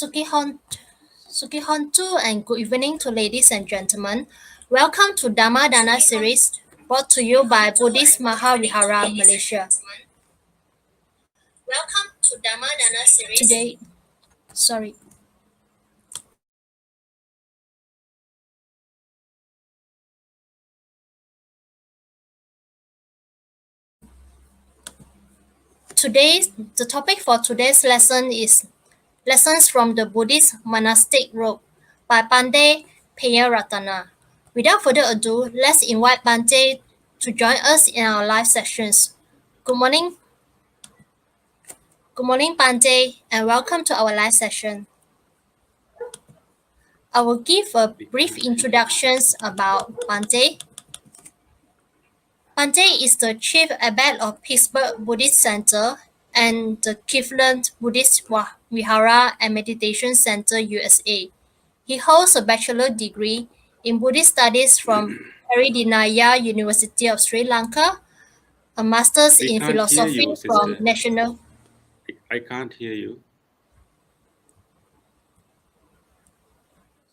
Sukihontu and good evening to ladies and gentlemen. Welcome to Dhammadana series brought to you by Buddhist Mahavihara, Malaysia. Welcome to Dhammadana series. The topic for today's lesson is Lessons from the Buddhist Monastic Robe by Bhante Pemaratana. Without further ado, let's invite Bhante to join us in our live sessions. Good morning. Good morning, Bhante, and welcome to our live session. I will give a brief introduction about Bhante. Bhante is the chief abbot of Pittsburgh Buddhist Center and the Cleveland Buddhist Vihara and Meditation Center, USA. He holds a bachelor degree in Buddhist studies from Peradeniya University of Sri Lanka, a master's in philosophy from National. I can't hear you.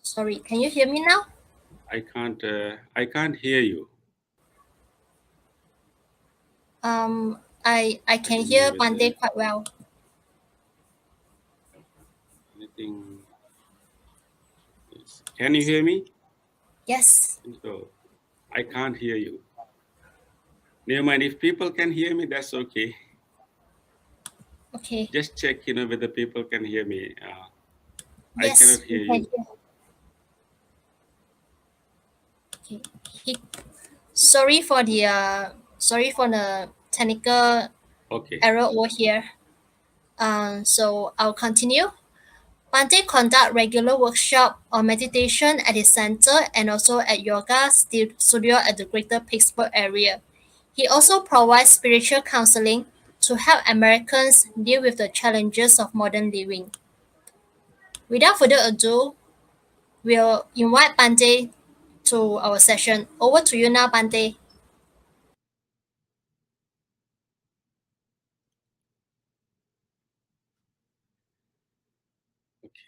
Sorry, can you hear me now? I can't hear you. I can hear Bhante quite well. Can you hear me? Yes. So, I can't hear you. Never mind, if people can hear me, that's okay. Okay. Just check, whether people can hear me. Yes, I cannot hear you. Okay. Sorry for the technical error over here. So I'll continue. Bhante conduct regular workshop on meditation at his center and also at yoga studio at the Greater Pittsburgh area. He also provides spiritual counseling to help Americans deal with the challenges of modern living. Without further ado, we'll invite Bhante to our session. Over to you now, Bhante.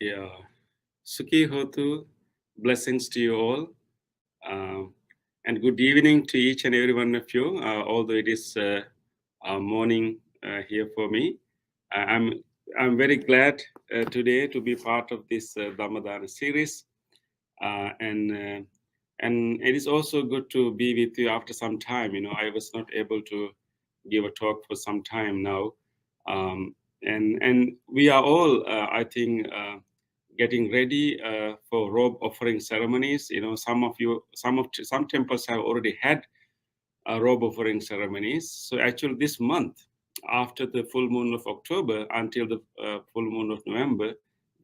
Okay, Sukhi Hotu, blessings to you all. And good evening to each and every one of you, although it is morning here for me. I'm very glad today to be part of this Dhammadana series. And it is also good to be with you after some time. I was not able to give a talk for some time now. And we are all, I think, getting ready for robe offering ceremonies. Some temples have already had robe offering ceremonies. So actually this month, after the full moon of October until the full moon of November,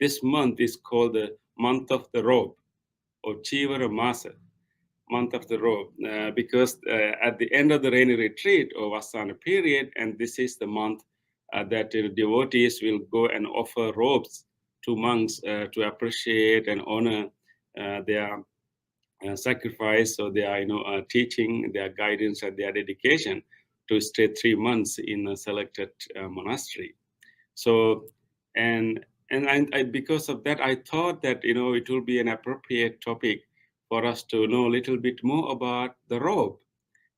this month is called the month of the robe, or Chivara Masa, month of the robe, because at the end of the rainy retreat or Vasana period, and this is the month that devotees will go and offer robes to monks to appreciate and honor their sacrifice or their teaching, their guidance, and their dedication to stay 3 months in a selected monastery. So, and I, because of that, I thought that it will be an appropriate topic for us to know a little bit more about the robe,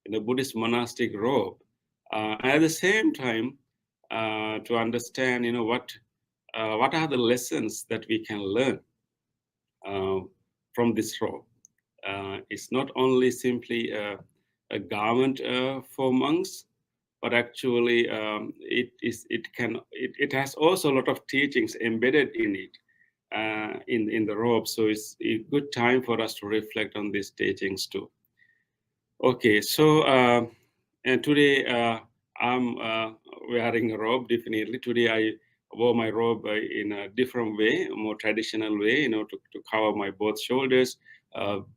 the Buddhist monastic robe, and at the same time to understand, what are the lessons that we can learn from this robe. It's not only simply a garment for monks, but actually it has also a lot of teachings embedded in it, in the robe. So it's a good time for us to reflect on these teachings too. Okay, so and today I'm wearing a robe. Definitely today I wore my robe in a different way, a more traditional way, to cover my both shoulders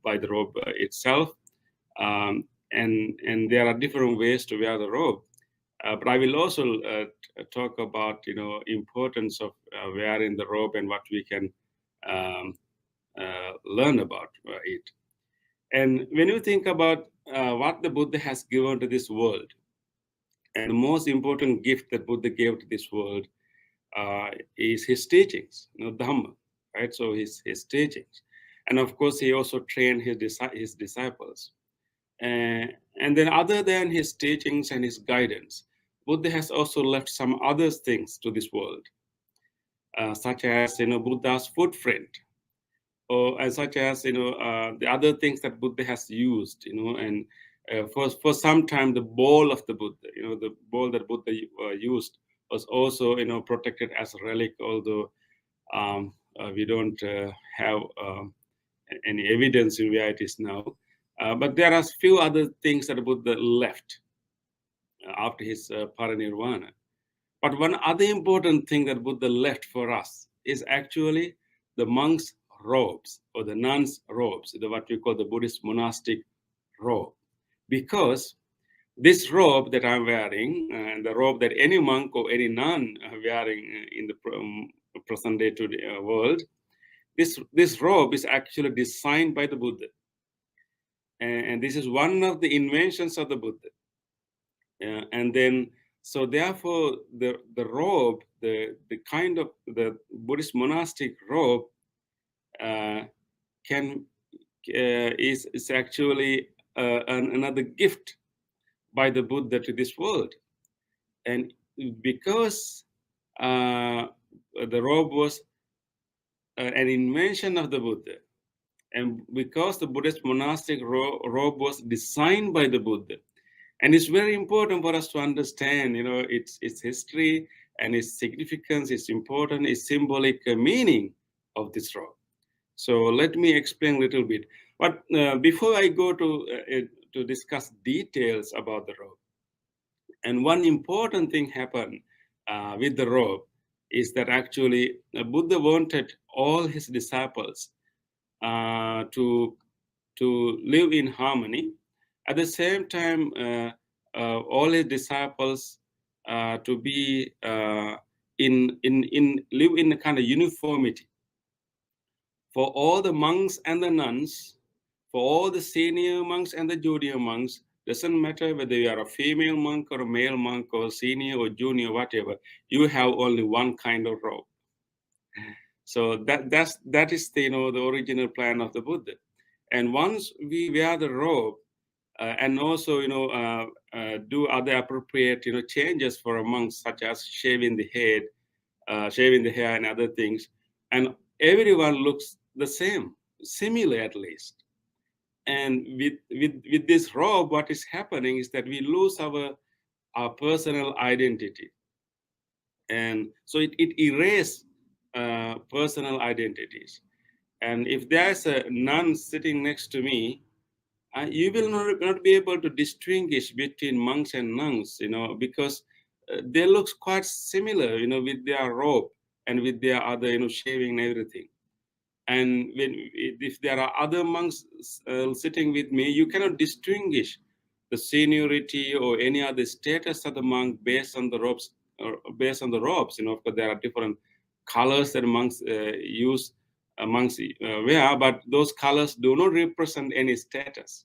by the robe itself. And there are different ways to wear the robe. But I will also talk about, importance of wearing the robe and what we can learn about it. And when you think about what the Buddha has given to this world, and the most important gift that Buddha gave to this world is his teachings, Dhamma, right? So his teachings, and of course he also trained his disciples. And then other than his teachings and his guidance, Buddha has also left some other things to this world, such as Buddha's footprint, or such as the other things that Buddha has used, and for some time the bowl of the Buddha, the bowl that Buddha used was also protected as a relic, although we don't have any evidence in where it is now. But there are few other things that Buddha left after his parinirvana. But one other important thing that Buddha left for us is actually the monks' robes or the nuns' robes, what we call the Buddhist monastic robe. Because this robe that I'm wearing, and the robe that any monk or any nun are wearing in the present day to the world, this robe is actually designed by the Buddha. And this is one of the inventions of the Buddha. And then, so therefore, the robe, the kind of the Buddhist monastic robe, is actually another gift by the Buddha to this world. And because the robe was an invention of the Buddha, and because the Buddhist monastic robe was designed by the Buddha, and it's very important for us to understand, its history and its significance, its important, its symbolic meaning of this robe. So let me explain a little bit. But before I go to discuss details about the robe, and one important thing happened with the robe is that actually Buddha wanted all his disciples to live in harmony. At the same time, all his disciples to be live in a kind of uniformity. For all the monks and the nuns, for all the senior monks and the junior monks, doesn't matter whether you are a female monk or a male monk or senior or junior, whatever, you have only one kind of robe. So that is the original plan of the Buddha. And once we wear the robe, and also do other appropriate changes for a monk, such as shaving the head, shaving the hair, and other things, and everyone looks the same, similar at least. And with this robe, what is happening is that we lose our personal identity, and so it erases personal identities. And if there's a nun sitting next to me, you will not be able to distinguish between monks and nuns, because they look quite similar, with their robe and with their other, shaving and everything. And if there are other monks sitting with me, you cannot distinguish the seniority or any other status of the monk based on the robes, or based on the robes. Of course, there are different colors that monks use, monks wear, but those colors do not represent any status.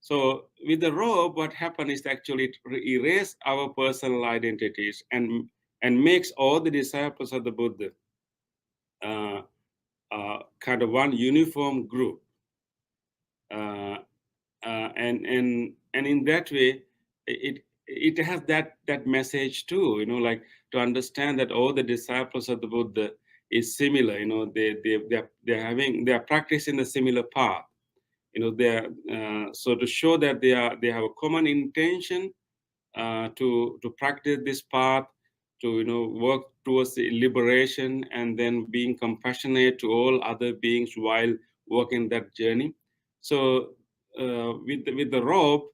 So with the robe, what happened is actually it erase our personal identities and makes all the disciples of the Buddha kind of one uniform group. And in that way, it has that message too, like to understand that all the disciples of the Buddha is similar, they're practicing a similar path. They're so to show that they have a common intention to practice this path, to work towards the liberation, and then being compassionate to all other beings while walking that journey. So with the robe,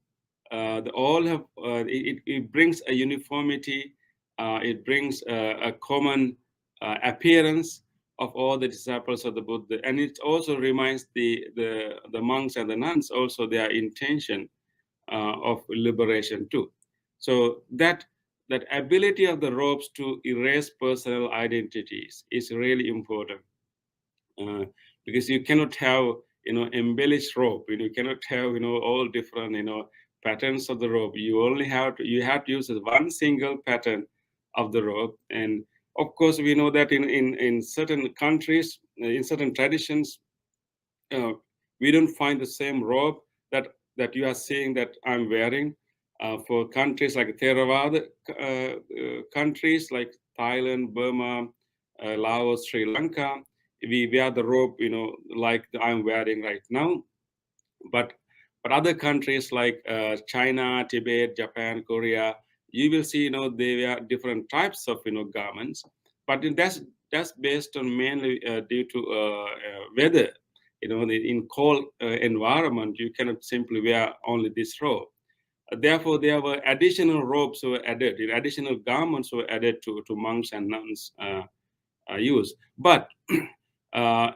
all have it brings a uniformity, it brings a common appearance of all the disciples of the Buddha, and it also reminds the monks and the nuns also their intention of liberation too. So that ability of the robes to erase personal identities is really important, because you cannot have embellished robe. You cannot have all different patterns of the robe. You only have to use one single pattern of the robe, and Of course, we know that in certain countries, in certain traditions, we don't find the same robe that you are seeing that I'm wearing. For countries like Theravada countries like Thailand, Burma, Laos, Sri Lanka, we wear the robe, like I'm wearing right now. But other countries like China, Tibet, Japan, Korea, you will see, they wear different types of, garments. But that's based on mainly due to weather. In cold environment, you cannot simply wear only this robe. Therefore, there were additional robes were added, additional garments were added to monks and nuns use. But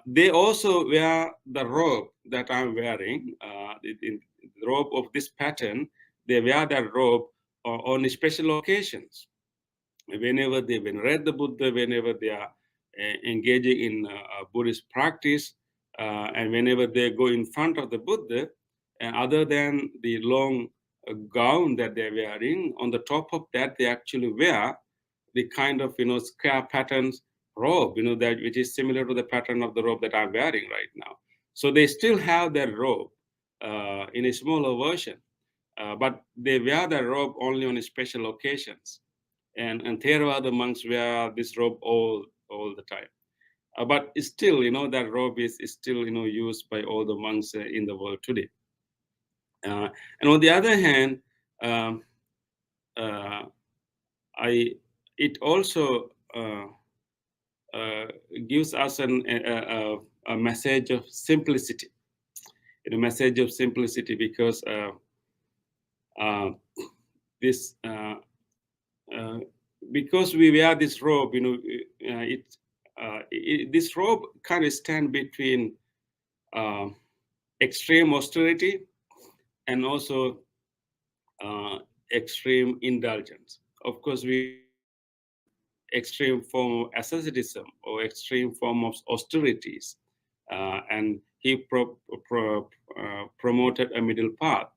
they also wear the robe that I'm wearing, the robe of this pattern. They wear that robe on special occasions. Whenever they venerate the Buddha, whenever they are engaging in Buddhist practice, and whenever they go in front of the Buddha, and other than the long gown that they're wearing, on the top of that, they actually wear the kind of square patterns robe, that which is similar to the pattern of the robe that I'm wearing right now. So they still have that robe in a smaller version, but they wear that robe only on special occasions. And Theravada monks wear this robe all the time. But still, that robe is still used by all the monks in the world today. And on the other hand, um, uh, it also gives us a message of simplicity. A message of simplicity, because uh, this because we wear this robe, this robe kind of stand between uh, extreme austerity and also extreme indulgence. Of course, we know that there is extreme form of asceticism or extreme form of austerities, and he promoted a middle path.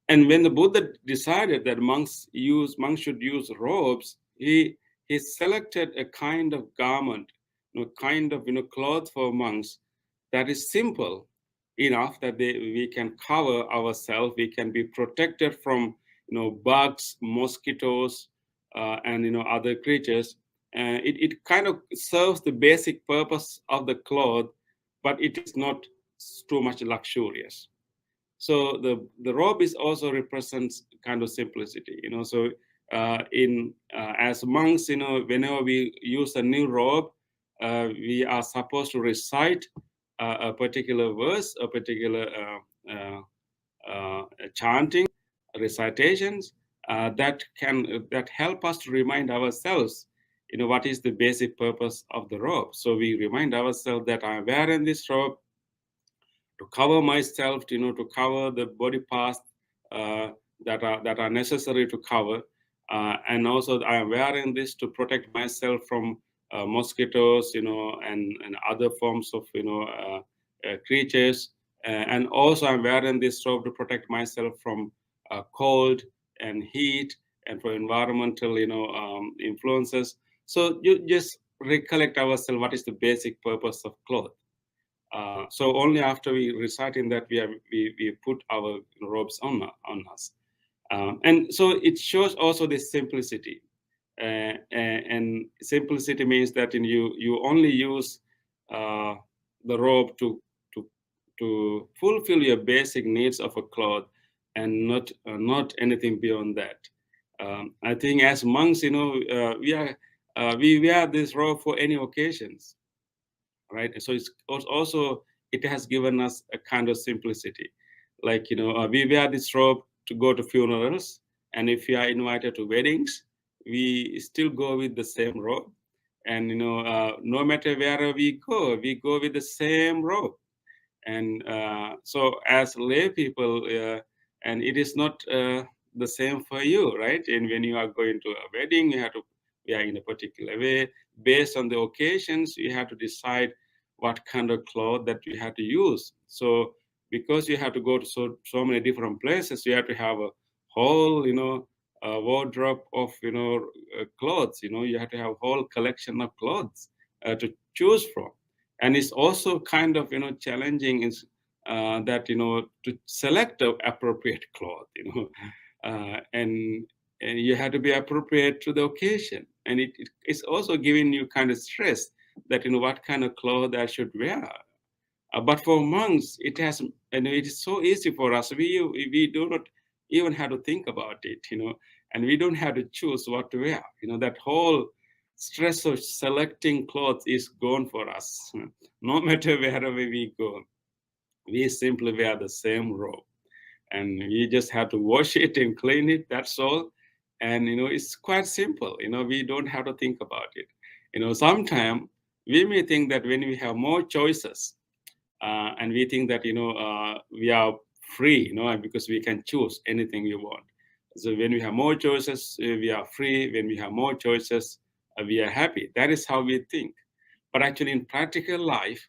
And when the Buddha decided that monks should use robes, he selected a kind of garment, kind of cloth for monks that is simple enough that we can cover ourselves, we can be protected from bugs, mosquitoes, and other creatures. It kind of serves the basic purpose of the cloth, but it is not too much luxurious. So the robe is also represents kind of simplicity. So in as monks, whenever we use a new robe, we are supposed to recite a particular verse, a particular chanting, recitations that help us to remind ourselves, what is the basic purpose of the robe. So we remind ourselves that I'm wearing this robe to cover myself, to cover the body parts that are necessary to cover, and also I am wearing this to protect myself from mosquitoes, and other forms of creatures, and also I'm wearing this robe to protect myself from cold and heat and for environmental influences. So you just recollect ourselves what is the basic purpose of cloth. So only after we reciting that we put our robes on us, and so it shows also this simplicity, and simplicity means that you only use the robe to to fulfill your basic needs of a cloth, and not anything beyond that. I think as monks, we wear this robe for any occasions, right? So it's also, it has given us a kind of simplicity, like we wear this robe to go to funerals, and if we are invited to weddings, we still go with the same robe. And no matter where we go with the same robe. And so as lay people, and it is not the same for you, right? And when you are going to a wedding, you have to be in a particular way. Based on the occasions, you have to decide what kind of cloth that you have to use. So because you have to go to so many different places, you have to have a whole a wardrobe of clothes. You have to have a whole collection of clothes to choose from, and it's also kind of challenging is that to select the appropriate cloth. And you have to be appropriate to the occasion, and it's also giving you kind of stress that what kind of clothes I should wear. But for monks, it is so easy for us. We do not even have to think about it, and we don't have to choose what to wear. That whole stress of selecting clothes is gone for us. No matter wherever we go, we simply wear the same robe, and we just have to wash it and clean it. That's all. And it's quite simple. We don't have to think about it. Sometimes we may think that when we have more choices, and we think that we are free, because we can choose anything we want. So when we have more choices, we are free. When we have more choices, we are happy. That is how we think. But actually, in practical life,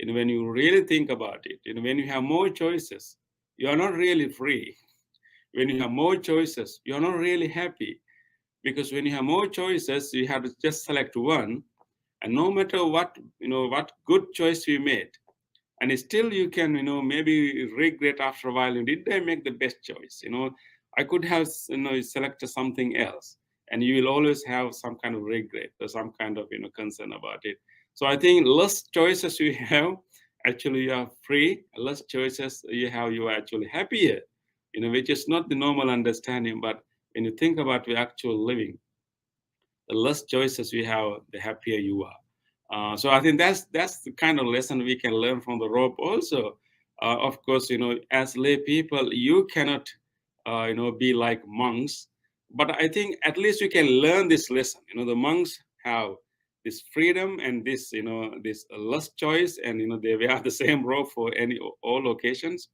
when you really think about it, when you have more choices, you are not really free. When you have more choices, you are not really happy, because when you have more choices, you have to just select one, and no matter what good choice you made, and still you can maybe regret after a while, did I make the best choice? I could have selected something else, and you will always have some kind of regret or some kind of concern about it. So I think less choices you have, actually you are free. Less choices you have, you are actually happier, which is not the normal understanding. But when you think about the actual living, the less choices you have, the happier you are. So I think that's the kind of lesson we can learn from the rope also. Of course, as lay people, you cannot, be like monks, but I think at least you can learn this lesson. The monks have this freedom and this less choice, and they wear the same robe for all occasions.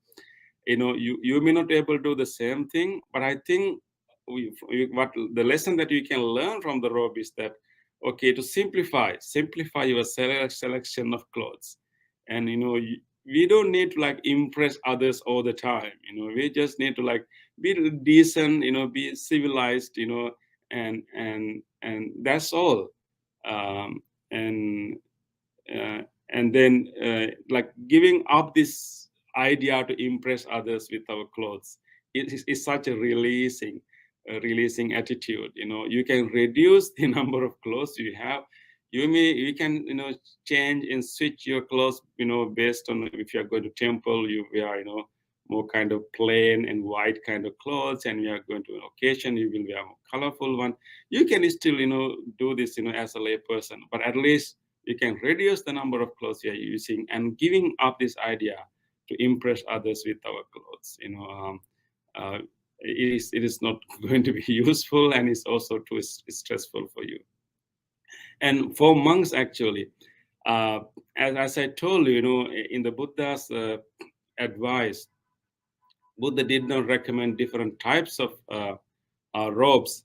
You may not be able to do the same thing, but I think what the lesson that you can learn from the robe is that, okay, to simplify your selection of clothes. And we don't need to like impress others all the time. We just need to like be decent, be civilized, and that's all. Um, and uh, and then like giving up this idea to impress others with our clothes is such a releasing attitude. You can reduce the number of clothes you have. You can change and switch your clothes based on, if you're going to temple, you wear more kind of plain and white kind of clothes, and you are going to an occasion, you will wear more colorful one. You can still do this as a lay person, but at least you can reduce the number of clothes you're using, and giving up this idea to impress others with our clothes. Uh, it is not going to be useful, and it's also too stressful for you. And for monks, actually, uh, as I told you, in the Buddha's advice, Buddha did not recommend different types of robes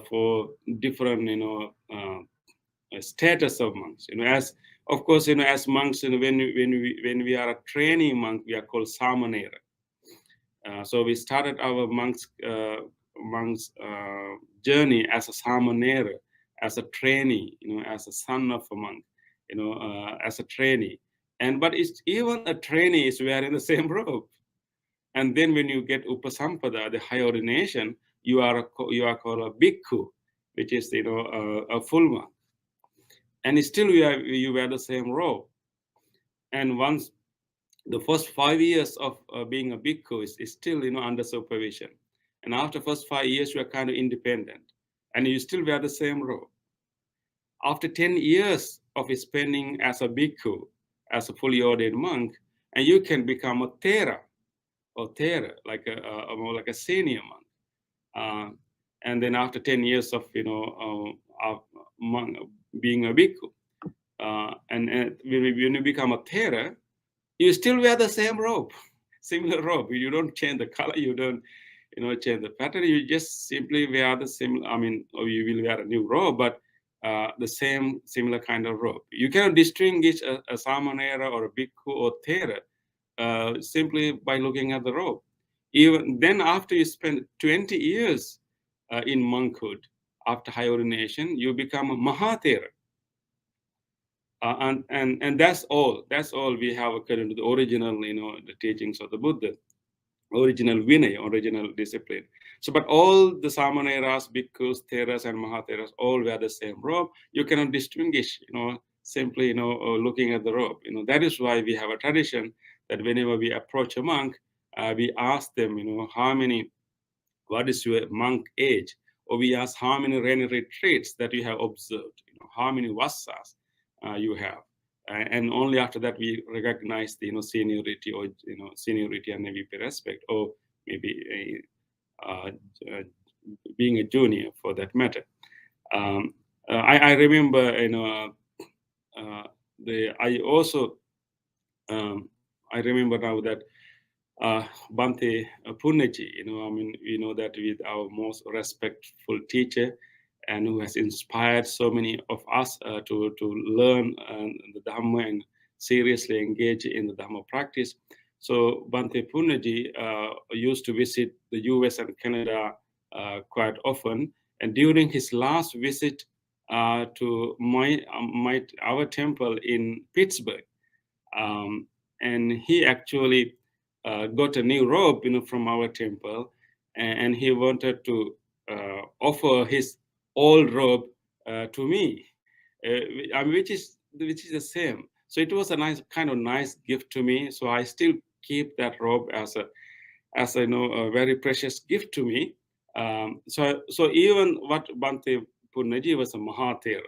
for different status of monks. As of course, as monks, when we are a training monk, we are called samanera. So we started our monks journey as a samanera, as a trainee, as a son of a monk, as a trainee. But it's even a trainee is wearing the same robe. And then when you get upasampada, the high ordination, you are called a bhikkhu, which is a full monk. And still you wear the same robe. And once the first 5 years of being a bhikkhu is still under supervision. And after first 5 years, you are kind of independent, and you still wear the same robe. After 10 years of spending as a bhikkhu, as a fully ordained monk, and you can become a Thera, or Thera, like more like a senior monk. And then after 10 years of monk, being a bhikkhu, and when you become a Thera, you still wear the same robe, similar robe. You don't change the color, you don't change the pattern. You just simply wear the same. I mean, or you will wear a new robe, but the same similar kind of robe. You cannot distinguish a samanera or a bhikkhu or Thera simply by looking at the robe. Even then, after you spend 20 years in monkhood, after high ordination, you become a Mahathera. And that's all. That's all we have according to the original, the teachings of the Buddha, original Vinaya, original discipline. So, but all the Samaneras, Bhikkhus, Theras, and Mahatheras all wear the same robe. You cannot distinguish, simply, looking at the robe. That is why we have a tradition that whenever we approach a monk, we ask them, what is your monk age? Or we ask how many rainy retreats that you have observed, how many vassas you have. And only after that we recognize the seniority, or seniority and maybe respect, or maybe uh, uh, being a junior for that matter. I remember, I also I remember now that Bhante Punnaji, we know that with our most respectful teacher, and who has inspired so many of us to learn the Dhamma and seriously engage in the Dhamma practice. So Bhante Punnaji used to visit the US and Canada quite often, and during his last visit to our temple in Pittsburgh, um, and he actually got a new robe, from our temple, and he wanted to offer his old robe to me, which is the same. So it was a nice gift to me. So I still keep that robe as a very precious gift to me. So even what Bhante Punnaji was a Mahathera,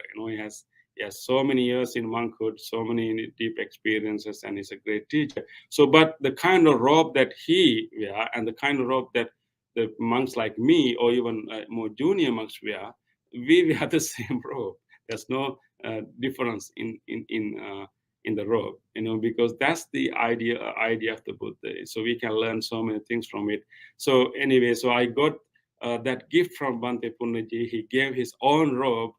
he has so many years in monkhood, so many deep experiences, and he's a great teacher. So, but the kind of robe that he wear, and the kind of robe that the monks like me, or even more junior monks wear, we wear the same robe. There's no difference in the robe, because that's the idea of the Buddha. So we can learn so many things from it. So anyway, so I got that gift from Bhante Punnaji. He gave his own robe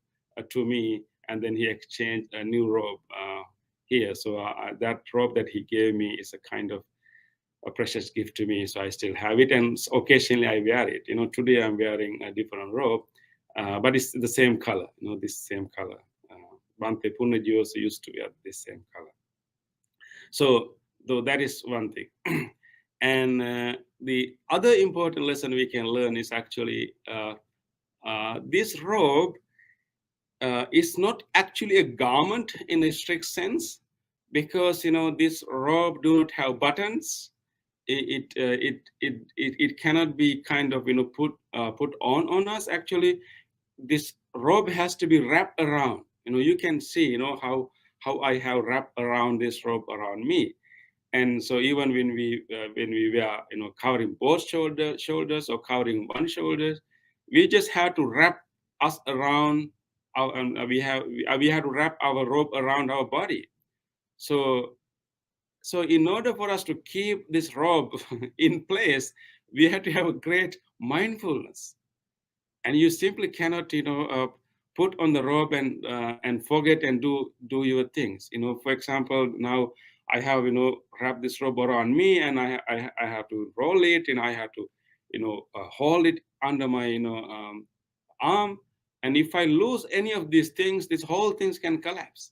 to me, and then he exchanged a new robe here. So that robe that he gave me is a kind of a precious gift to me. So I still have it, and occasionally I wear it. Today I'm wearing a different robe, but it's the same color. This same color. Bhante Punnaji also used to wear this same color. So, though that is one thing. And the other important lesson we can learn is actually this robe is not actually a garment in a strict sense, because this robe do not have buttons. It cannot be kind of put on us. Actually, this robe has to be wrapped around. You can see how I have wrapped around this robe around me. And so even when we were covering both shoulders, or covering one shoulder, we just have to wrap us around our, and we have to wrap our robe around our body. So in order for us to keep this robe in place, we have to have a great mindfulness. And you simply cannot put on the robe and forget and do your things. For example, now I have wrapped this robe around me, and I have to roll it, and I have to hold it under my arm. And if I lose any of these things, this whole things can collapse.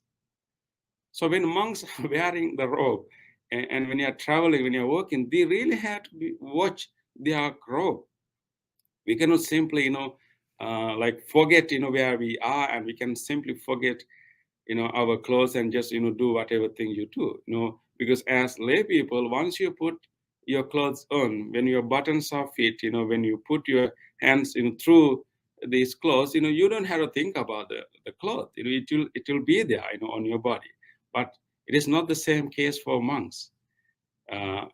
So when monks are wearing the robe, and when you're traveling, when you're working, they really have to watch their robe. We cannot simply like forget where we are, and we can simply forget our clothes and just do whatever thing you do, because as lay people, once you put your clothes on, when your buttons are fit, when you put your hands through these clothes, you don't have to think about the cloth. It will be there on your body. But it is not the same case for monks. uh,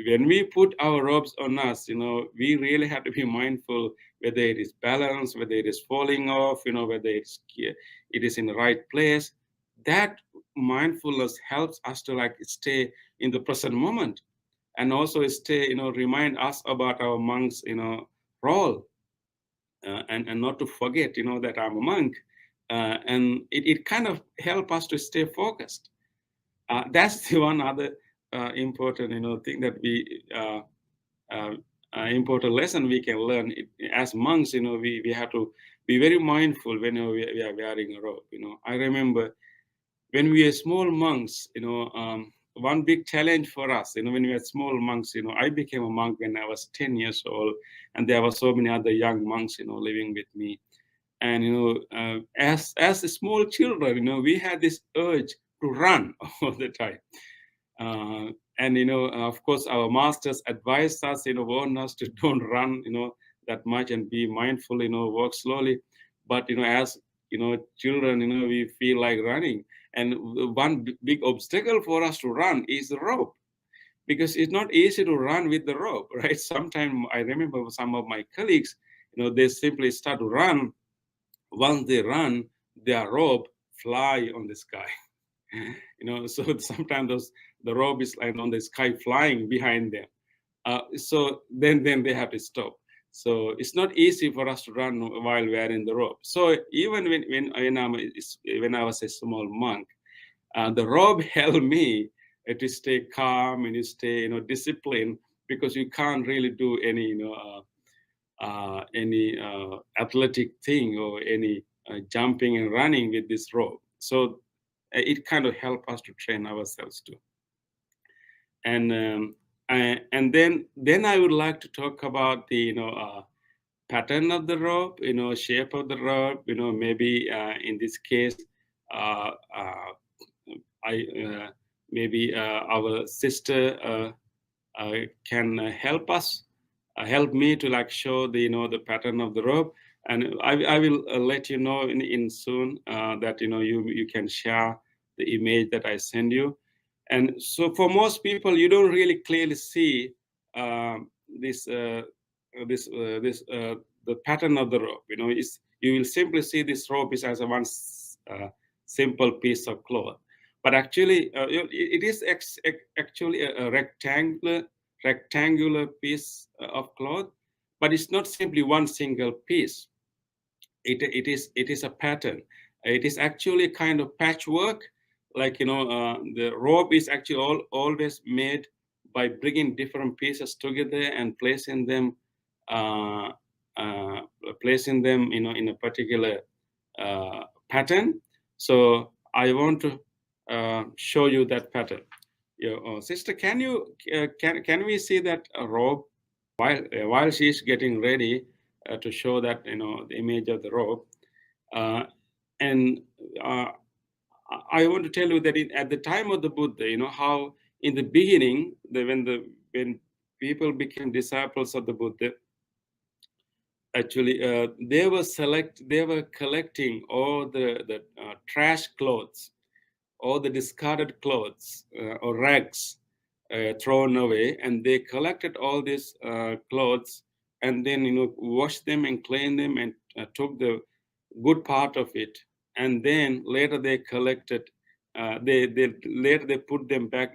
when we put our robes on us, we really have to be mindful whether it is balanced, whether it is falling off, whether it is in the right place. That mindfulness helps us to stay in the present moment, and also stay, remind us about our monks, role, and not to forget, that I'm a monk, and it kind of help us to stay focused. That's the one other important thing that we important lesson we can learn. As monks, we have to be very mindful whenever we are wearing a robe. I remember when we were small monks, one big challenge for us, when we were small monks, I became a monk when I was 10 years old, and there were so many other young monks, living with me. And, as small children, we had this urge to run all the time. And, of course, our masters advised us, warned us to don't run, that much and be mindful, walk slowly. But, as, children, we feel like running. And one big obstacle for us to run is the rope, because it's not easy to run with the rope, right? Sometimes I remember some of my colleagues, they simply start to run. Once they run, their rope fly on the sky. So sometimes the rope is like on the sky flying behind them. So then they have to stop. So it's not easy for us to run while we are in the rope. So even when I was a small monk, the robe helped me to stay calm and to stay disciplined, because you can't really do any athletic thing or any jumping and running with this robe. So it kind of helped us to train ourselves too. And then I would like to talk about the pattern of the robe, shape of the robe. Maybe in this case, uh, uh, I maybe our sister can help us, help me to like show the the pattern of the robe, and I will let you know in soon that you can share the image that I send you. And so for most people, you don't really clearly see this the pattern of the robe. You will simply see this robe is as a one simple piece of cloth, but actually it is actually a rectangular piece of cloth, but it's not simply one single piece. It is a pattern. It is actually a kind of patchwork. Like the robe is actually always made by bringing different pieces together and uh, uh, placing them in a particular pattern. So I want to show you that pattern. Sister, can we see that robe while she's getting ready to show that the image of the robe? And I want to tell you that at the time of the Buddha, how in the beginning, when people became disciples of the Buddha, actually they were collecting all the trash clothes, all the discarded clothes or rags thrown away, and they collected all these clothes, and then washed them and cleaned them and took the good part of it, and then later they collected. They later they put them back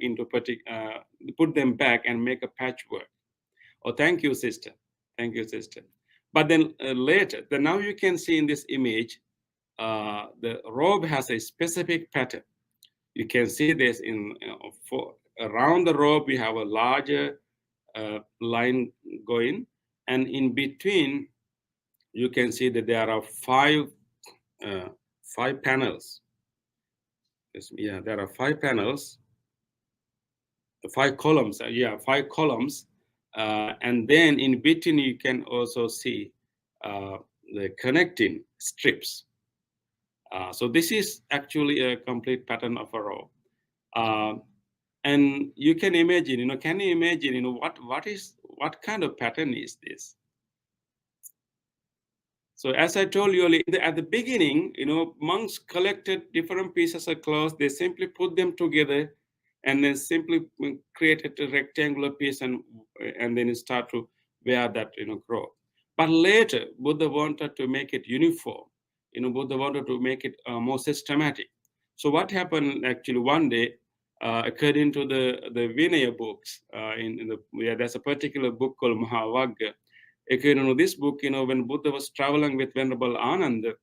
put them back and make a patchwork. Oh, thank you, sister. Thank you, sister. But then later, now you can see in this image, the robe has a specific pattern. You can see this around the robe, we have a larger line going, and in between, you can see that there are five panels. Yeah, there are five panels, five columns. Five columns, and then in between you can also see the connecting strips. So this is actually a complete pattern of a robe. And you can imagine, can you imagine, what kind of pattern is this? So as I told you earlier, at the beginning, monks collected different pieces of cloth. They simply put them together, and then simply created a rectangular piece, and then start to wear that robe. But later, Buddha wanted to make it uniform. Buddha wanted to make it more systematic. So what happened actually one day, according to the Vinaya books, there's a particular book called Mahavagga. This book, when Buddha was traveling with Venerable Ananda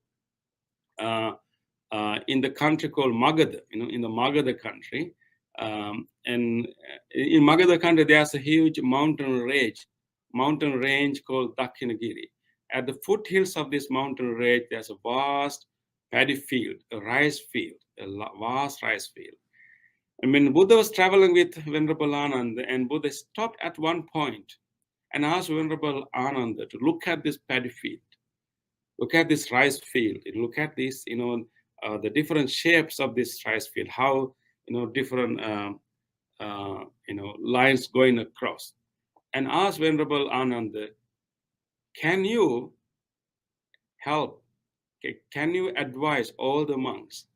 in the country called Magadha, in the Magadha country. And in Magadha country, there's a huge mountain range mountain range called Dakshinagiri. At the foothills of this mountain range, there's a vast paddy field, a rice field, a vast rice field. And when Buddha was traveling with Venerable Ananda, and Buddha stopped at one point and asked Venerable Ananda to look at this paddy field, look at this rice field, look at this, the different shapes of this rice field, how, different, lines going across, and asked Venerable Ananda, can you help, can you advise all the monks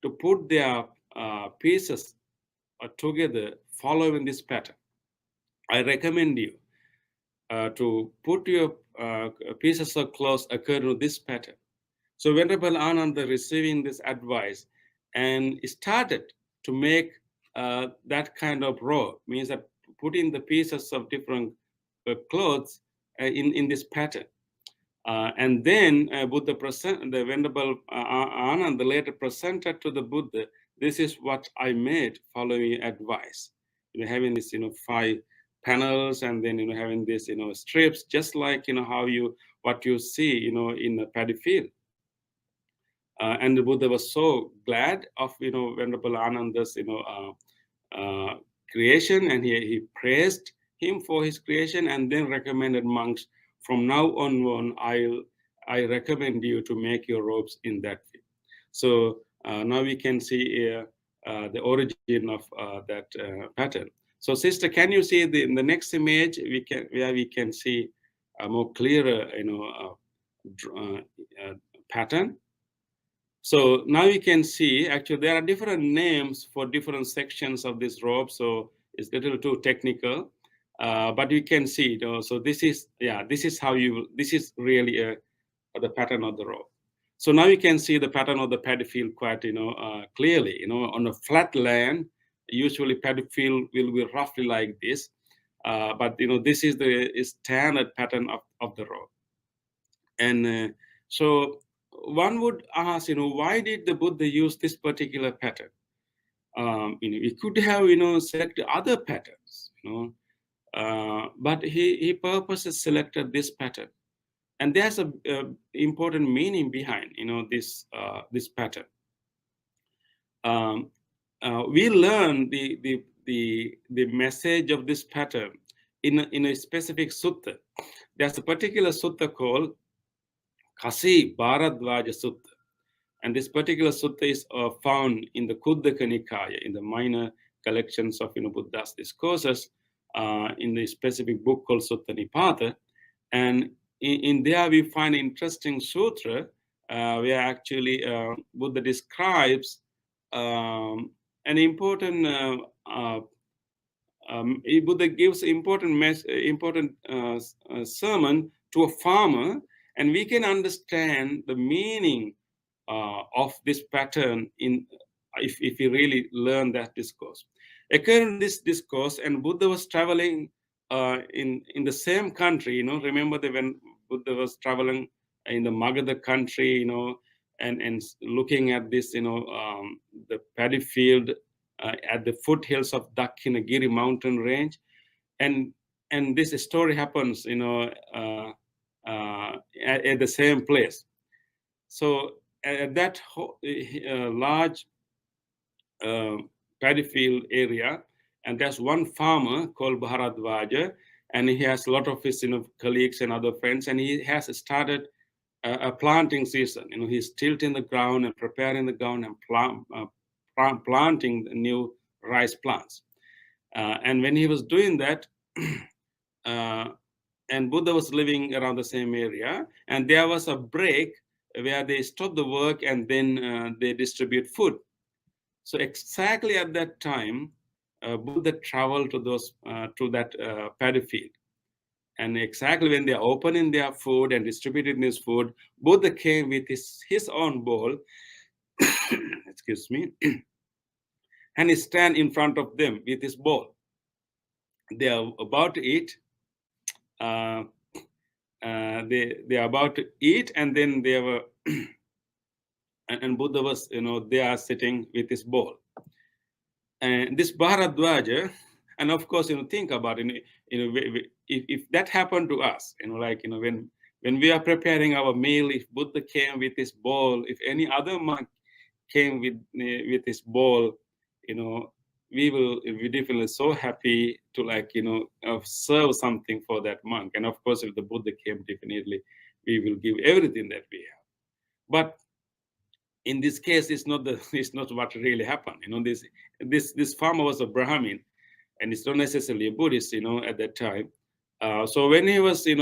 to put their pieces together following this pattern? I recommend you to put your pieces of clothes according to this pattern. So Venerable Ananda receiving this advice and started to make that kind of robe, means that putting the pieces of different clothes in this pattern. And then the Venerable Ananda later presented to the Buddha, this is what I made following advice. Having this, 5 panels, and then, having this, strips, just like, what you see, in a paddy field. And the Buddha was so glad of, Venerable Ananda's, creation, and he praised him for his creation, and then recommended monks, from now on, I recommend you to make your robes in that way. So now we can see the origin of that pattern. So, sister, can you see in the next image where we can see a more clearer, pattern? So now you can see, actually, there are different names for different sections of this robe. So it's a little too technical, but you can see. So this is this is really the pattern of the robe. So now you can see the pattern of the paddy field quite, clearly. On a flat land, usually paddy field will be roughly like this, but this is the standard pattern of the robe. And so one would ask, why did the Buddha use this particular pattern? He could have, selected other patterns, but he purposely selected this pattern, and there's a important meaning behind, this pattern. We learn the message of this pattern in a specific sutta. There's a particular sutta called Kasi Bharadvaja Sutta. And this particular sutta is found in the Khuddaka Nikaya, in the minor collections of Buddha's discourses, in the specific book called Sutta Nipata. And in there we find an interesting sutra where actually Buddha describes an important Buddha gives important sermon to a farmer, and we can understand the meaning of this pattern if we really learn that discourse. According to this discourse, and Buddha was traveling in the same country. Remember that when Buddha was traveling in the Magadha country, and looking at this, the paddy field at the foothills of Dakshinagiri mountain range, and this story happens, at the same place. So at that large paddy field area, and there's one farmer called Bharadvaja, and he has a lot of his colleagues and other friends, and he has started a planting season. He's tilting the ground and preparing the ground and planting the new rice plants. And when he was doing that, and Buddha was living around the same area, and there was a break where they stop the work and then they distribute food. So exactly at that time, Buddha traveled to that paddy field. And exactly when they're opening their food and distributing this food, Buddha came with his own bowl, excuse me, and he stand in front of them with his bowl. They are about to eat. They are about to eat, and then they were, and Buddha was, they are sitting with his bowl. And this Bharadwaja And of course, think about it. If that happened to us, when we are preparing our meal, if Buddha came with his bowl, if any other monk came with his bowl, we will be definitely so happy to serve something for that monk. And of course, if the Buddha came, definitely we will give everything that we have. But in this case, it's not what really happened. This farmer was a Brahmin, and it's not necessarily a Buddhist, at that time. So when he was, he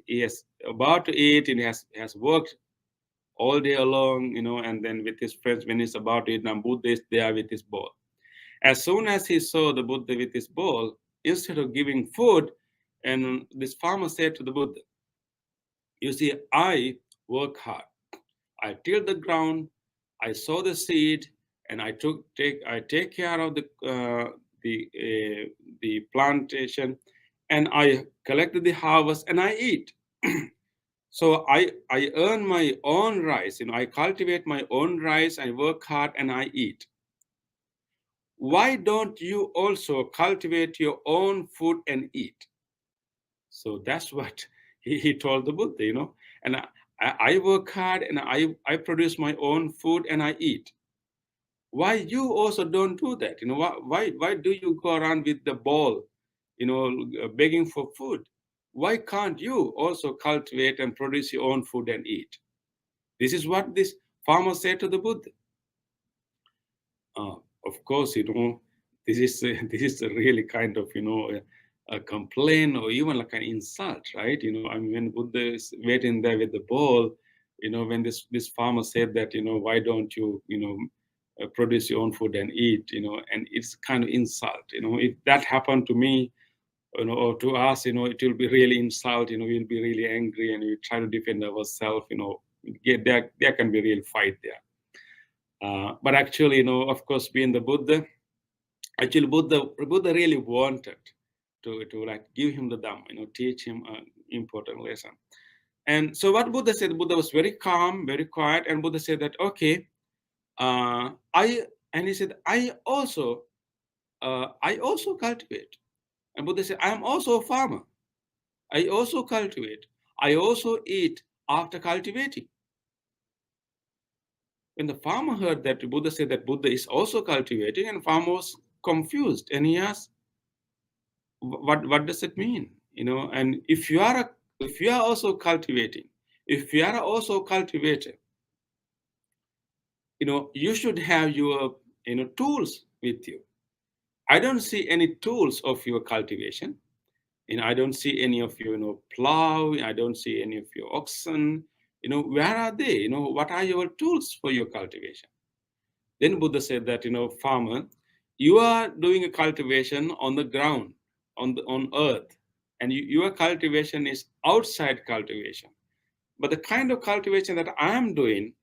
is about to eat, and he has worked all day long, and then with his friends, when he's about to eat, now Buddha is there with his bowl. As soon as he saw the Buddha with his bowl, instead of giving food, and this farmer said to the Buddha, "You see, I work hard. I tilled the ground, I sow the seed, and I take care of the plantation, and I collected the harvest, and I eat. So I earn my own rice. I cultivate my own rice. I work hard, and I eat. Why don't you also cultivate your own food and eat?" So that's what he told the Buddha, and I work hard, and I produce my own food, and I eat. Why you also don't do that? Why do you go around with the bowl, begging for food? Why can't you also cultivate and produce your own food and eat? This is what this farmer said to the Buddha. Of course, this is a really kind of a complaint, or even like an insult, right? I mean, when Buddha is waiting there with the bowl, when this farmer said that, why don't you produce your own food and eat, and it's kind of insult. If that happened to me, or to us, it will be really insult. We'll be really angry, and we try to defend ourselves. There can be real fight there. But actually, of course, being the Buddha, actually Buddha really wanted to like give him the Dhamma, teach him an important lesson. And so what Buddha said, Buddha was very calm, very quiet, and Buddha said that, okay, he said, I also cultivate. And Buddha said, I am also a farmer. I also cultivate. I also eat after cultivating. When the farmer heard that Buddha said that Buddha is also cultivating, and farmer was confused, and he asked, what does it mean? And if you are also cultivating, if you are also cultivator, you should have your tools with you. I don't see any tools of your cultivation. I don't see any of your plow. I don't see any of your oxen. Where are they? What are your tools for your cultivation? Then Buddha said that, farmer, you are doing a cultivation on the ground, on earth, and your cultivation is outside cultivation. But the kind of cultivation that I am doing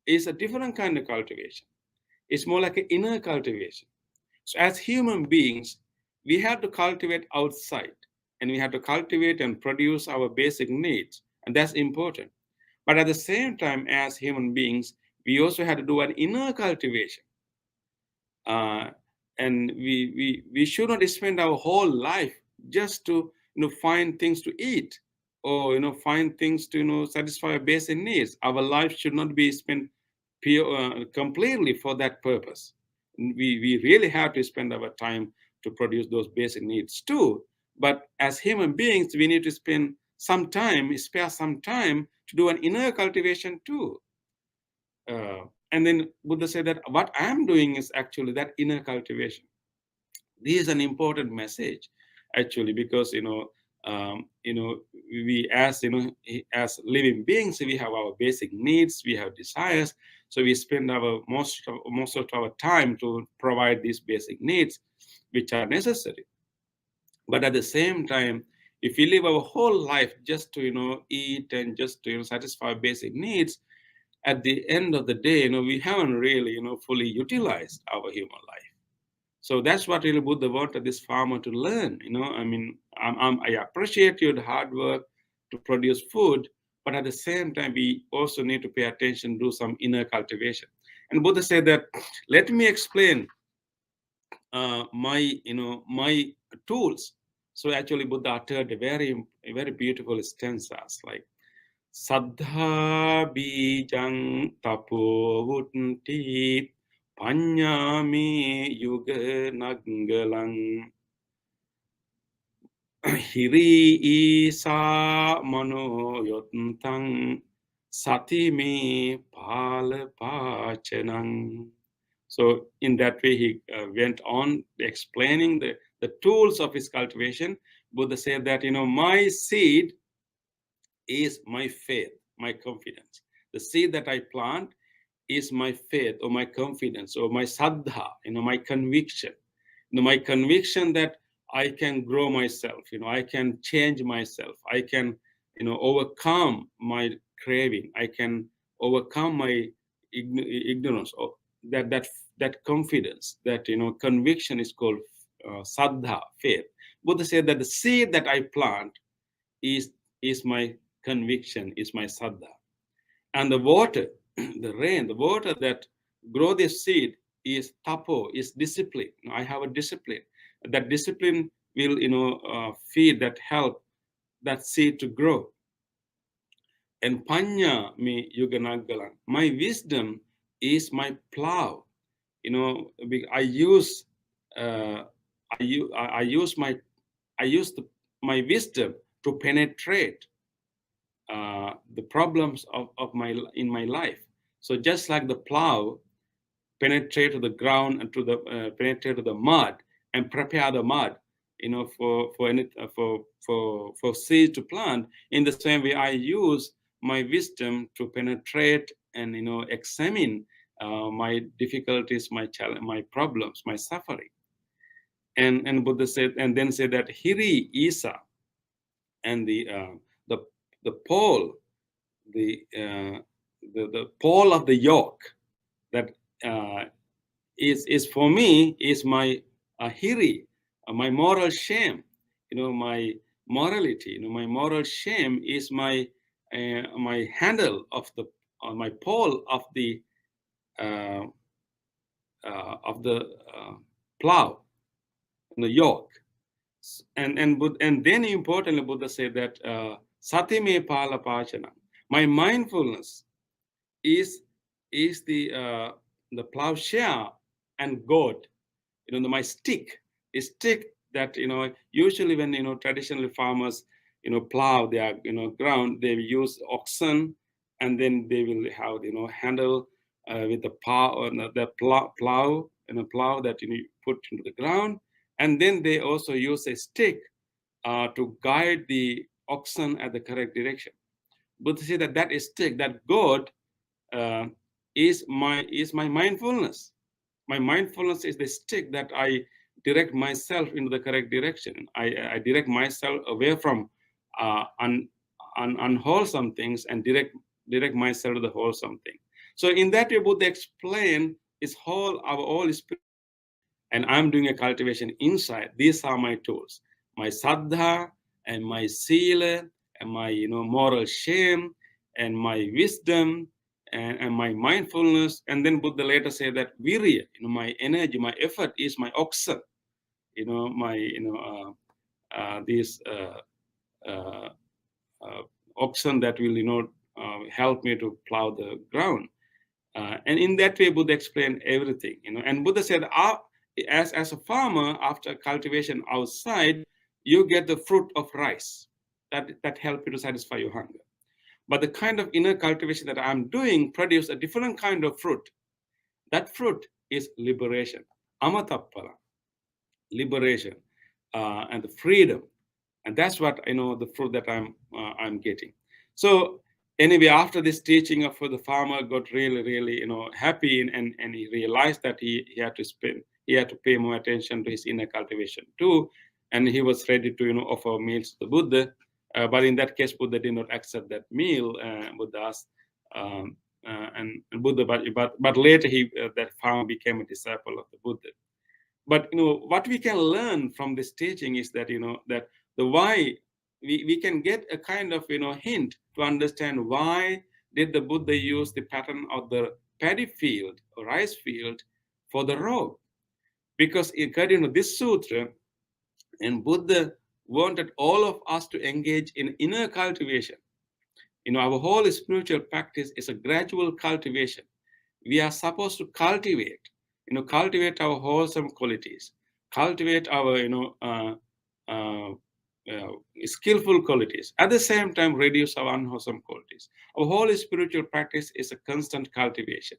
is a different kind of cultivation. It's more like an inner cultivation. So as human beings, we have to cultivate outside, and we have to cultivate and produce our basic needs, and that's important. But at the same time, as human beings, we also have to do an inner cultivation. And we should not spend our whole life just to find things to eat, or find things to satisfy our basic needs. Our life should not be spent completely for that purpose. We really have to spend our time to produce those basic needs too. But as human beings, we need to spare some time to do an inner cultivation too. And then Buddha said that what I am doing is actually that inner cultivation. This is an important message, actually, because we as living beings, we have our basic needs, we have desires. So we spend our most of our time to provide these basic needs, which are necessary. But at the same time, if we live our whole life just to eat and just to satisfy basic needs, at the end of the day, we haven't really, fully utilized our human life. So that's what really Buddha wanted this farmer to learn. I mean, I appreciate your hard work to produce food, but at the same time, we also need to pay attention, do some inner cultivation. And Buddha said that, let me explain my tools. So actually Buddha uttered a very beautiful stanzas like Saddha bijang tapo vutti panyami yuga nagalang hiri isa mano yontang satimi palapachanang. So in that way, he went on explaining the tools of his cultivation. Buddha said that, my seed is my faith, my confidence. The seed that I plant is my faith or my confidence or my saddha, my conviction. My conviction that I can grow myself, I can change myself, I can, overcome my craving, I can overcome my ignorance, or that confidence, that conviction is called saddha, faith. Buddha said that the seed that I plant is my conviction, is my saddha. And the water, the rain, the water that grow this seed is tapo, is discipline. I have a discipline. That discipline will, feed, that help that seed to grow. And panya me yuganagalang. My wisdom is my plow. I use, I use my wisdom to penetrate the problems of in my life. So just like the plow penetrate to the ground and to the penetrate to the mud and prepare the mud, for seed to plant. In the same way, I use my wisdom to penetrate and examine my difficulties, my challenge, my problems, my suffering. And Buddha said, and then said that hiri isa, and the pole, the pole of the yoke that is for me is my hiri, my moral shame, my morality, my moral shame is my my handle of the my pole uh, of the plow, the yoke. And then importantly, Buddha said that satime pala pachana, my mindfulness is the plowshare and goad, my stick, a stick that usually when traditional farmers plow their ground, they use oxen, and then they will have handle with the plow, the plow plow that you put into the ground, and then they also use a stick to guide the oxen at the correct direction. But to say that stick, that goad, uh, is my mindfulness. My mindfulness is the stick that I direct myself into the correct direction. I direct myself away from unwholesome things and direct myself to the wholesome thing. So in that way, Buddha explain is our whole spirit, and I'm doing a cultivation inside. These are my tools, my saddha and my sila and my moral shame and my wisdom and my mindfulness. And then Buddha later said that virya, my energy, my effort is my oxen, my these uh, oxen that will help me to plow the ground. And in that way, Buddha explained everything, And Buddha said, as a farmer, after cultivation outside, you get the fruit of rice that help you to satisfy your hunger. But the kind of inner cultivation that I'm doing produce a different kind of fruit. That fruit is liberation, amatappara, liberation, and the freedom. And that's what the fruit that I'm getting. So anyway, after this teaching of the farmer got really happy, and he realized that he had to pay more attention to his inner cultivation too, and he was ready to offer meals to the Buddha. But in that case, Buddha did not accept that meal. Buddha asked, and Buddha, but later that farmer became a disciple of the Buddha. But what we can learn from this teaching is that that the why, we can get a kind of hint to understand why did the Buddha use the pattern of the paddy field or rice field for the robe. because according to this sutra, and Buddha wanted all of us to engage in inner cultivation. Our whole spiritual practice is a gradual cultivation. We are supposed to cultivate our wholesome qualities, cultivate our, uh, skillful qualities. At the same time, reduce our unwholesome qualities. Our whole spiritual practice is a constant cultivation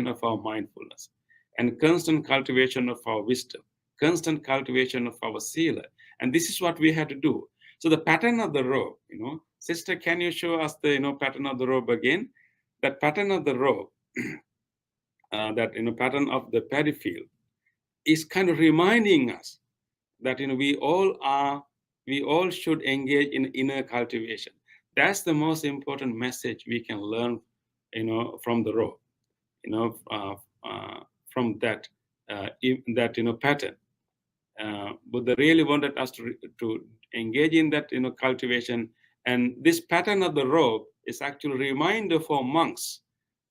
of our mindfulness, and constant cultivation of our wisdom, constant cultivation of our sila. And this is what we have to do. So the pattern of the robe, sister, can you show us the pattern of the robe again? That pattern of the robe, that pattern of the paddy field, is kind of reminding us that we all should engage in inner cultivation. That's the most important message we can learn, from the robe, you know, uh, from that pattern. Buddha really wanted us to engage in that cultivation, and this pattern of the robe is actually a reminder for monks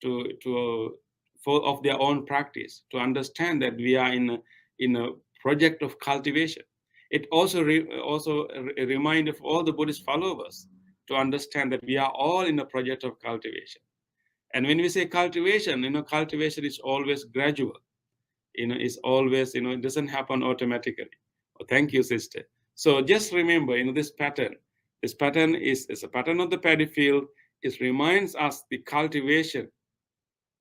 to for of their own practice, to understand that we are in a project of cultivation. It also also a reminder for all the Buddhist followers to understand that we are all in a project of cultivation. And when we say cultivation, cultivation is always gradual. It's always, it doesn't happen automatically. Oh, thank you, sister. So just remember, this pattern. This pattern is a pattern of the paddy field. It reminds us the cultivation.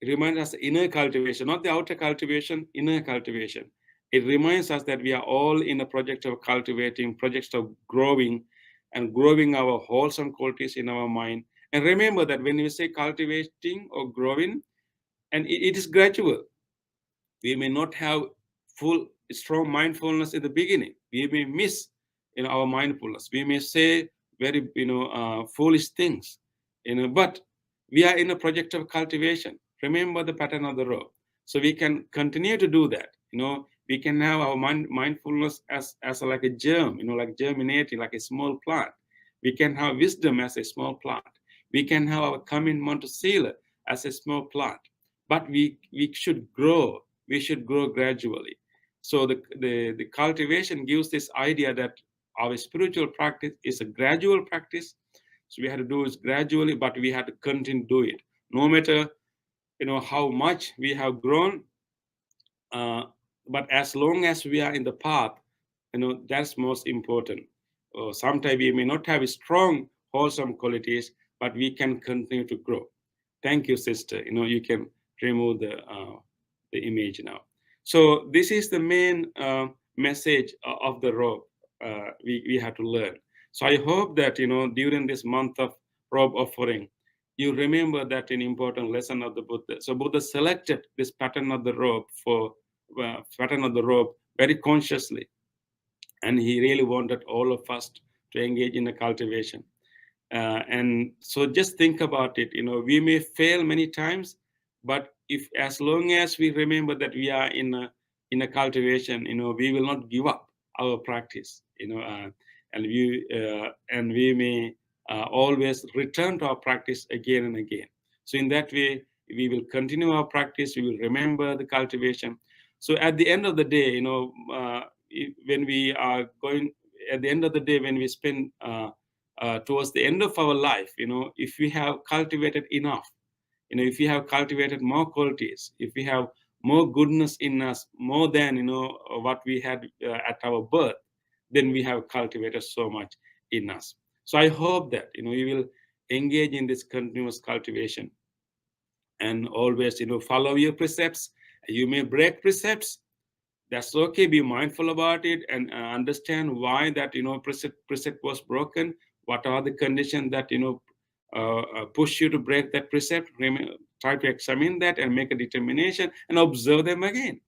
It reminds us inner cultivation, not the outer cultivation, inner cultivation. It reminds us that we are all in a project of cultivating, projects of growing, and growing our wholesome qualities in our mind. And remember that when we say cultivating or growing, and it is gradual. We may not have full strong mindfulness in the beginning. We may miss our mindfulness. We may say very foolish things, but we are in a project of cultivation. Remember the pattern of the robe, so we can continue to do that. We can have our mindfulness as like a germ, like germinating, like a small plant. We can have wisdom as a small plant. We can have our commitment to sila as a small plant. But we should grow. We should grow gradually. So the cultivation gives this idea that our spiritual practice is a gradual practice. So we have to do it gradually, but we have to continue to do it. No matter how much we have grown, but as long as we are in the path, that's most important. Sometimes we may not have strong, wholesome qualities, but we can continue to grow. Thank you, sister. You can remove the image now. So this is the main message of the robe we have to learn. So I hope that during this month of robe offering, you remember that an important lesson of the Buddha. So Buddha selected this pattern of the robe very consciously, and he really wanted all of us to engage in a cultivation. And so just think about it. We may fail many times, but if as long as we remember that we are in a cultivation, we will not give up our practice. And we may always return to our practice again and again. So in that way, we will continue our practice. We will remember the cultivation. So at the end of the day, when we are going, at the end of the day, when we spend towards the end of our life, if we have cultivated enough, if we have cultivated more qualities, if we have more goodness in us, more than what we had at our birth, then we have cultivated so much in us. So I hope that you will engage in this continuous cultivation, and always follow your precepts. You may break precepts. That's okay. Be mindful about it, and understand why that precept was broken. What are the conditions that push you to break that precept? Try to examine that and make a determination and observe them again.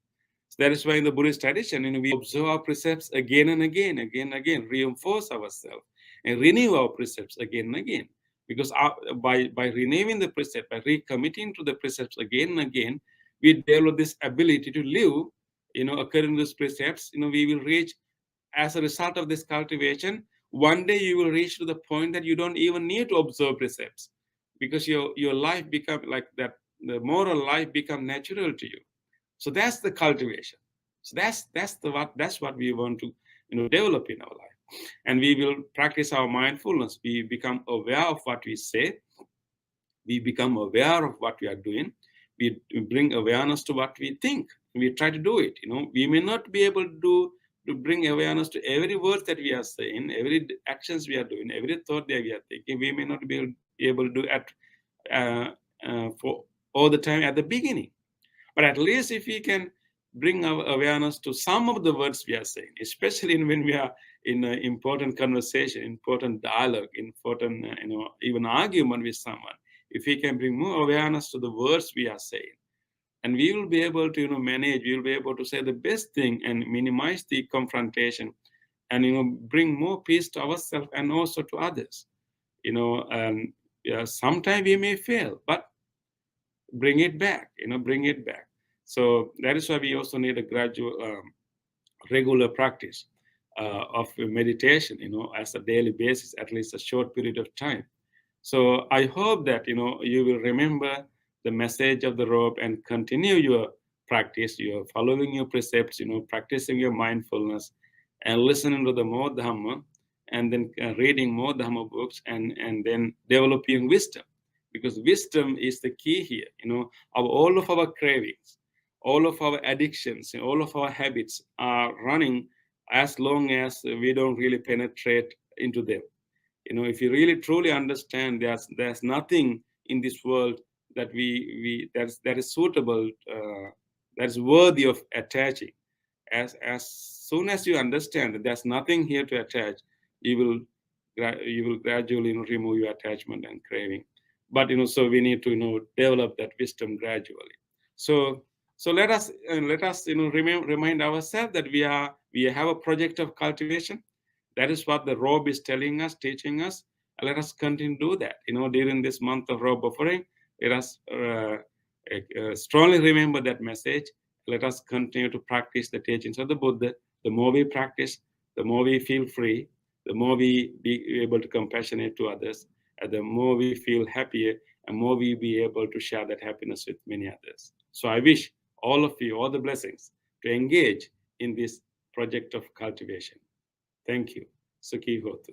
So that is why in the Buddhist tradition, we observe our precepts again and again, reinforce ourselves and renew our precepts again and again. Because by renewing the precept, by recommitting to the precepts again and again, we develop this ability to live, according to these precepts. We will reach, as a result of this cultivation, one day you will reach to the point that you don't even need to observe precepts, because your life become like that. The moral life become natural to you. So that's the cultivation. So that's what we want to develop in our life. And we will practice our mindfulness. We become aware of what we say. We become aware of what we are doing. We bring awareness to what we think. We try to do it. We may not be able to bring awareness to every word that we are saying, every actions we are doing, every thought that we are thinking. We may not be able to do it for all the time at the beginning. But at least if we can bring our awareness to some of the words we are saying, especially when we are in an important conversation, important dialogue, important even argument with someone, if we can bring more awareness to the words we are saying, and we will be able to manage, we will be able to say the best thing and minimize the confrontation, and bring more peace to ourselves and also to others. And sometimes we may fail, but bring it back. Bring it back. So that is why we also need a gradual, regular practice of meditation, as a daily basis, at least a short period of time. So I hope that you will remember the message of the robe and continue your practice. You are following your precepts, practicing your mindfulness, and listening to the more Dhamma, and then reading more Dhamma books, and then developing wisdom, because wisdom is the key here. All of our cravings, all of our addictions, and all of our habits are running as long as we don't really penetrate into them. If you really truly understand, there's nothing in this world that that is suitable, that is worthy of attaching. As soon as you understand that there's nothing here to attach, you will gradually remove your attachment and craving. But so we need to develop that wisdom gradually. So let us remind ourselves that we have a project of cultivation. That is what the robe is telling us, teaching us. Let us continue to do that. During this month of robe offering, let us strongly remember that message. Let us continue to practice the teachings of the Buddha. The more we practice, the more we feel free, the more we be able to compassionate to others, and the more we feel happier, and more we be able to share that happiness with many others. So I wish all of you all the blessings to engage in this project of cultivation. Thank you. Sukhi Hotu.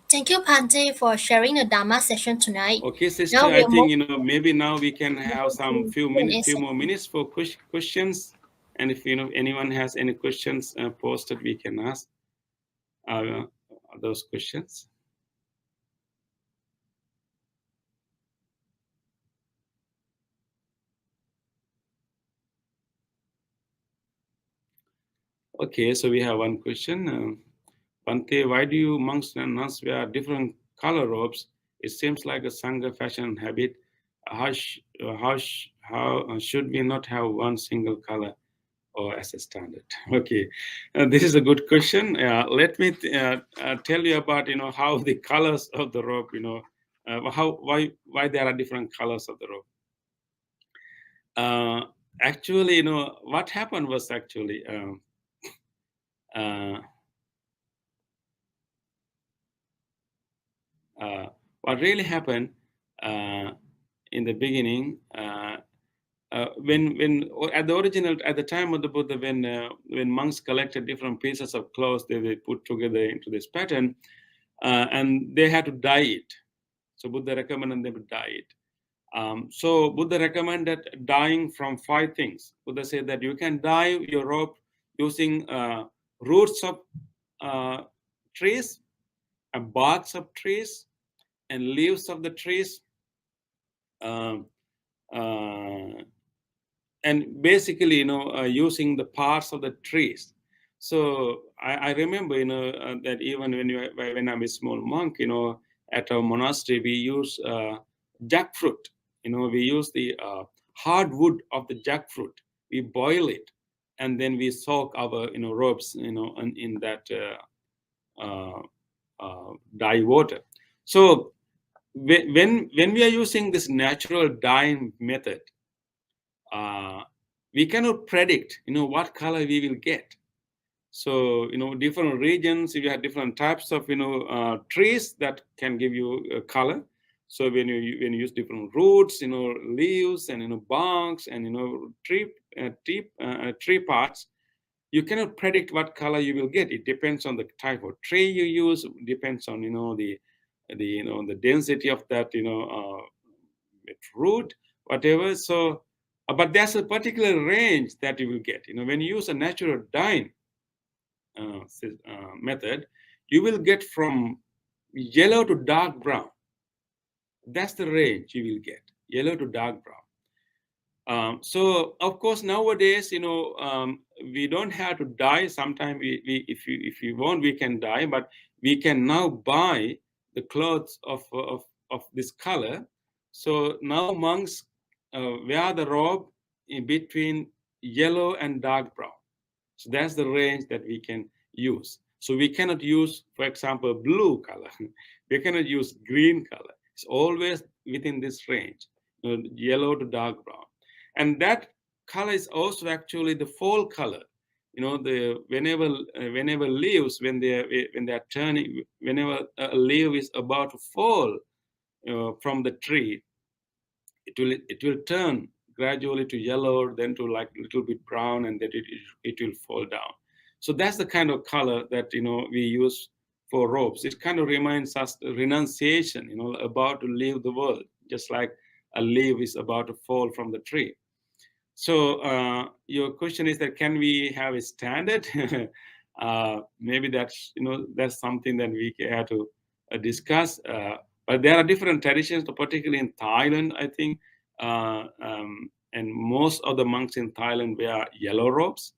Thank you, Bhante, for sharing the Dharma session tonight. Okay, sister, Now I we'll think move maybe now we can have some to few Q&A more minutes for questions. And if anyone has any questions posted, we can ask those questions. Okay, so we have one question. Bhante, why do you monks and nuns wear different color robes? It seems like a Sangha fashion habit. How should we not have one single color or as a standard? Okay, this is a good question. Let me tell you about how the colors of the robe. Why there are different colors of the robe. Actually, what happened was actually. What really happened in the beginning, when at the time of the Buddha, when monks collected different pieces of clothes, they put together into this pattern, and they had to dye it. So Buddha recommended them to dye it. So Buddha recommended dyeing from 5 things. Buddha said that you can dye your robe using roots of trees and barks of trees and leaves of the trees, and basically using the parts of the trees. So I remember that even when I'm a small monk, at our monastery we use jackfruit. We use the hard wood of the jackfruit. We boil it, and then we soak our robes in that dye water. So when we are using this natural dyeing method, we cannot predict what color we will get. So different regions, you have different types of trees that can give you a color. So when you use different roots, leaves and barks and tree parts, you cannot predict what color you will get. It depends on the type of tree you use. Depends on the density of that root, whatever. So, but there's a particular range that you will get. When you use a natural dyeing method, you will get from yellow to dark brown. That's the range you will get, yellow to dark brown. So of course nowadays, we don't have to dye. Sometimes if you want, we can dye, but we can now buy the clothes of this color. So now monks wear the robe in between yellow and dark brown. So that's the range that we can use. So we cannot use, for example, blue color. We cannot use green color. It's always within this range, yellow to dark brown. And that color is also actually the fall color. Whenever leaves, when they are turning, whenever a leaf is about to fall from the tree, it will turn gradually to yellow, then to like a little bit brown, and then it will fall down. So that's the kind of color that we use for robes. It kind of reminds us renunciation, about to leave the world, just like a leaf is about to fall from the tree. So your question is that can we have a standard? Maybe that's something that we have to discuss. But there are different traditions, particularly in Thailand, I think, and most of the monks in Thailand wear yellow robes.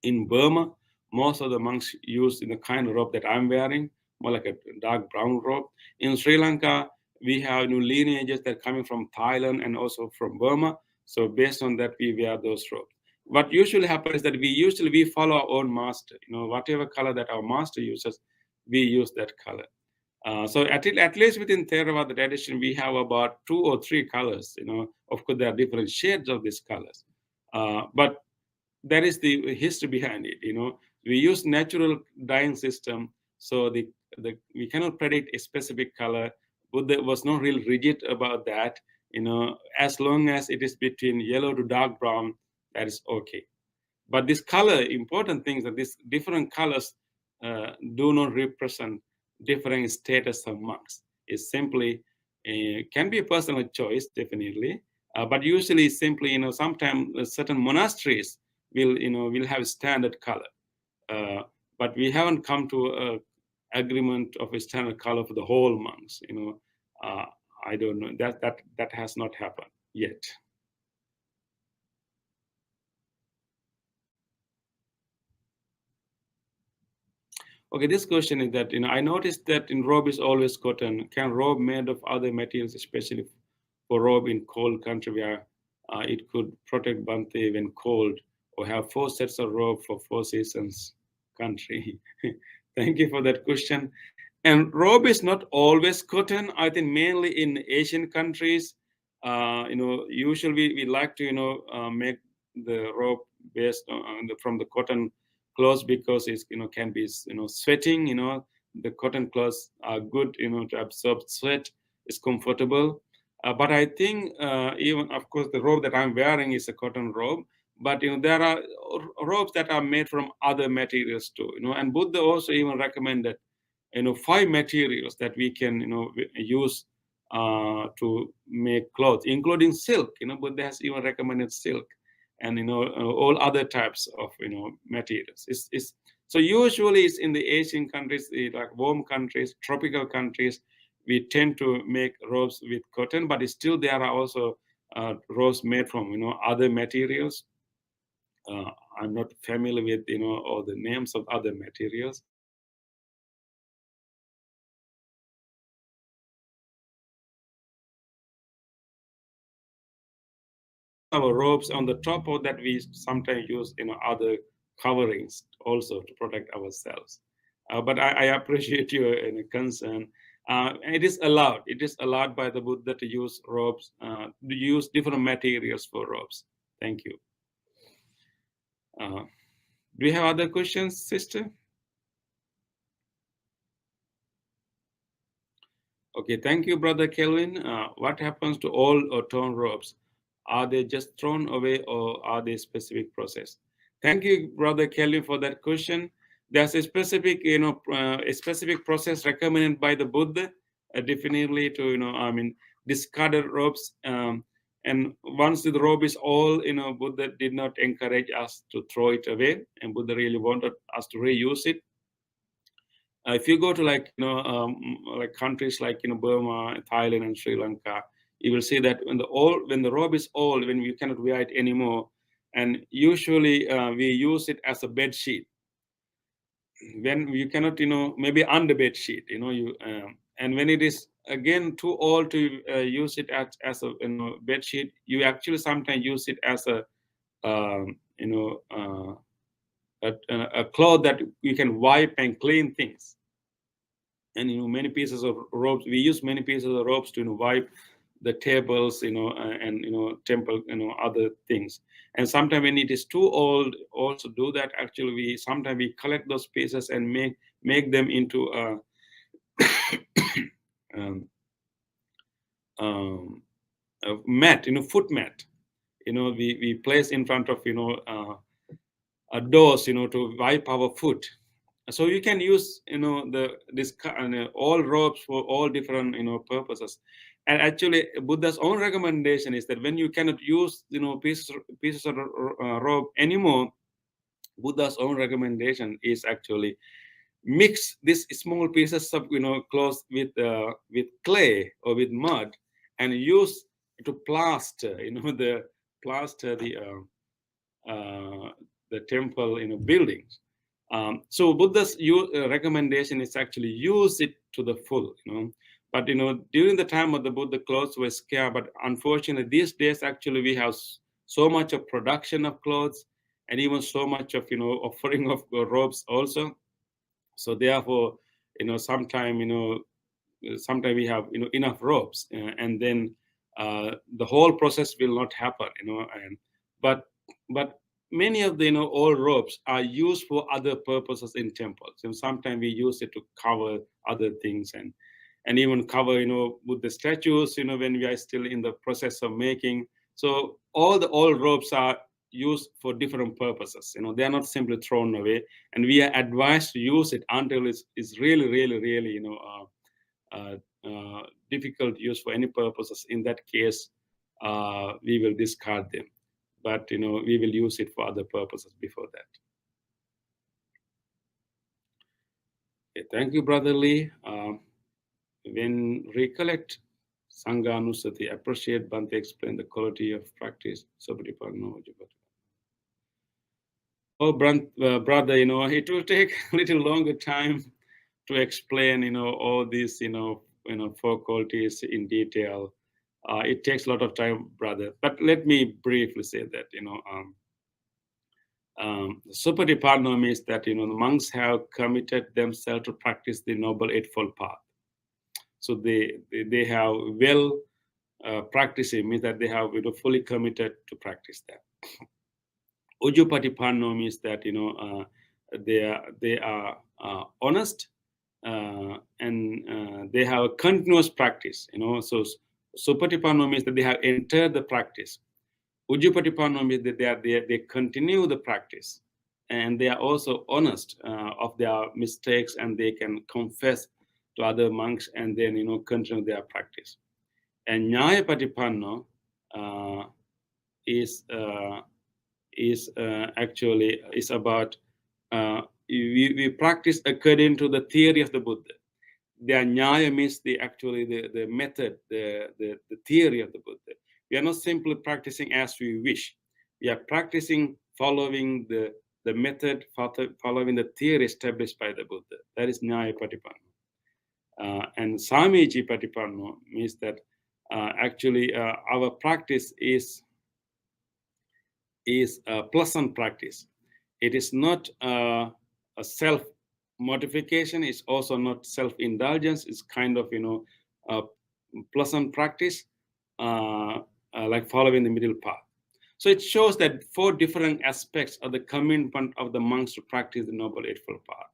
In Burma, most of the monks use the kind of robe that I'm wearing, more like a dark brown robe. In Sri Lanka, we have new lineages that are coming from Thailand and also from Burma. So based on that, we wear those robes. What usually happens is that we follow our own master. Whatever color that our master uses, we use that color. So at least within Theravada tradition, we have about 2 or 3 colors. Of course, there are different shades of these colors, but that is the history behind it. We use natural dyeing system, so we cannot predict a specific color. Buddha was not really rigid about that. As long as it is between yellow to dark brown, that is okay. But this color, important things that these different colors do not represent different status of monks. It's simply can be a personal choice, definitely, but usually simply, sometimes certain monasteries will have standard color, but we haven't come to a agreement of a standard color for the whole monks. I don't know, that has not happened yet. Okay, this question is that, I noticed that in robe is always cotton. Can robe made of other materials, especially for robe in cold country where it could protect Bhante when cold, or have 4 sets of robe for 4 seasons country? Thank you for that question. And robe is not always cotton. I think mainly in Asian countries, usually we like to, make the robe based on from the cotton clothes, because it's can be sweating. The cotton clothes are good to absorb sweat. It's comfortable. But I think even, of course, the robe that I'm wearing is a cotton robe, but there are robes that are made from other materials too. And Buddha also even recommended 5 materials that we can use to make clothes, including silk. Buddha has even recommended silk, and all other types of materials. So usually it's in the Asian countries, like warm countries, tropical countries, we tend to make robes with cotton, but still there are also robes made from other materials. I'm not familiar with all the names of other materials. Our robes, on the top of that, we sometimes use other coverings also to protect ourselves. But I appreciate your concern. It is allowed by the Buddha to use robes, to use different materials for robes. Thank you. Do you have other questions, sister? Okay, thank you, Brother Kelvin. What happens to all or torn robes? Are they just thrown away or are they specific process? Thank you, Brother Kelvin, for that question. There's a specific, a specific process recommended by the Buddha, definitely to, discarded robes. And once the robe is all, Buddha did not encourage us to throw it away, and Buddha really wanted us to reuse it. If you go to like countries like Burma, Thailand, and Sri Lanka, you will see that when the robe is old, when you cannot wear it anymore, and usually we use it as a bed sheet. When you cannot, maybe under bed sheet, and when it is again too old to use it as a bed sheet, you actually sometimes use it as a a cloth that you can wipe and clean things. And many pieces of ropes, we use many pieces of ropes to wipe the tables, and temple, other things. And sometimes when it is too old also do that, actually we collect those pieces and make them into a um, a mat, foot mat. We place in front of doors, to wipe our foot. So you can use all robes for all different purposes. And actually Buddha's own recommendation is that when you cannot use pieces of robe anymore, Buddha's own recommendation is actually mix these small pieces of cloth with clay or with mud and use to plaster the temple buildings. So Buddha's recommendation is actually use it to the full. But during the time of the Buddha, clothes were scarce. But unfortunately, these days actually we have so much of production of clothes, and even so much of offering of robes also. So therefore, sometimes we have enough robes, and then the whole process will not happen. But but many of the old robes are used for other purposes in temples, and sometimes we use it to cover other things, and even cover with the statues when we are still in the process of making. So all the old robes are used for different purposes. They are not simply thrown away, and we are advised to use it until it's really really really difficult to use for any purposes. In that case, we will discard them, but we will use it for other purposes before that. Okay, thank you, Brother Lee. When recollect Sanganusati, appreciate Bhante explain the quality of practice. Oh, brother, it will take a little longer time to explain, all these, four qualities in detail. It takes a lot of time, brother. But let me briefly say that, Supatipanna means that, the monks have committed themselves to practice the Noble Eightfold Path. So they have well practicing, means that they have fully committed to practice that. Ujupatipanna means that they are honest, and they have a continuous practice. So Supatipanna means that they have entered the practice. Ujupatipanna means that they continue the practice, and they are also honest of their mistakes, and they can confess to other monks and then continue their practice. And Nyayapatipanna is actually is about we practice according to the theory of the Buddha. The Nyaya means the method, the theory of the Buddha. We are not simply practicing as we wish. We are practicing following the method, following the theory established by the Buddha. That is Nyaya Patipanna. And Samiji Patipanna means that actually our practice is a pleasant practice. It is not a self-mortification. It's also not self-indulgence. It's kind of a pleasant practice, like following the middle path. So it shows that four different aspects of the commitment of the monks to practice the Noble Eightfold Path.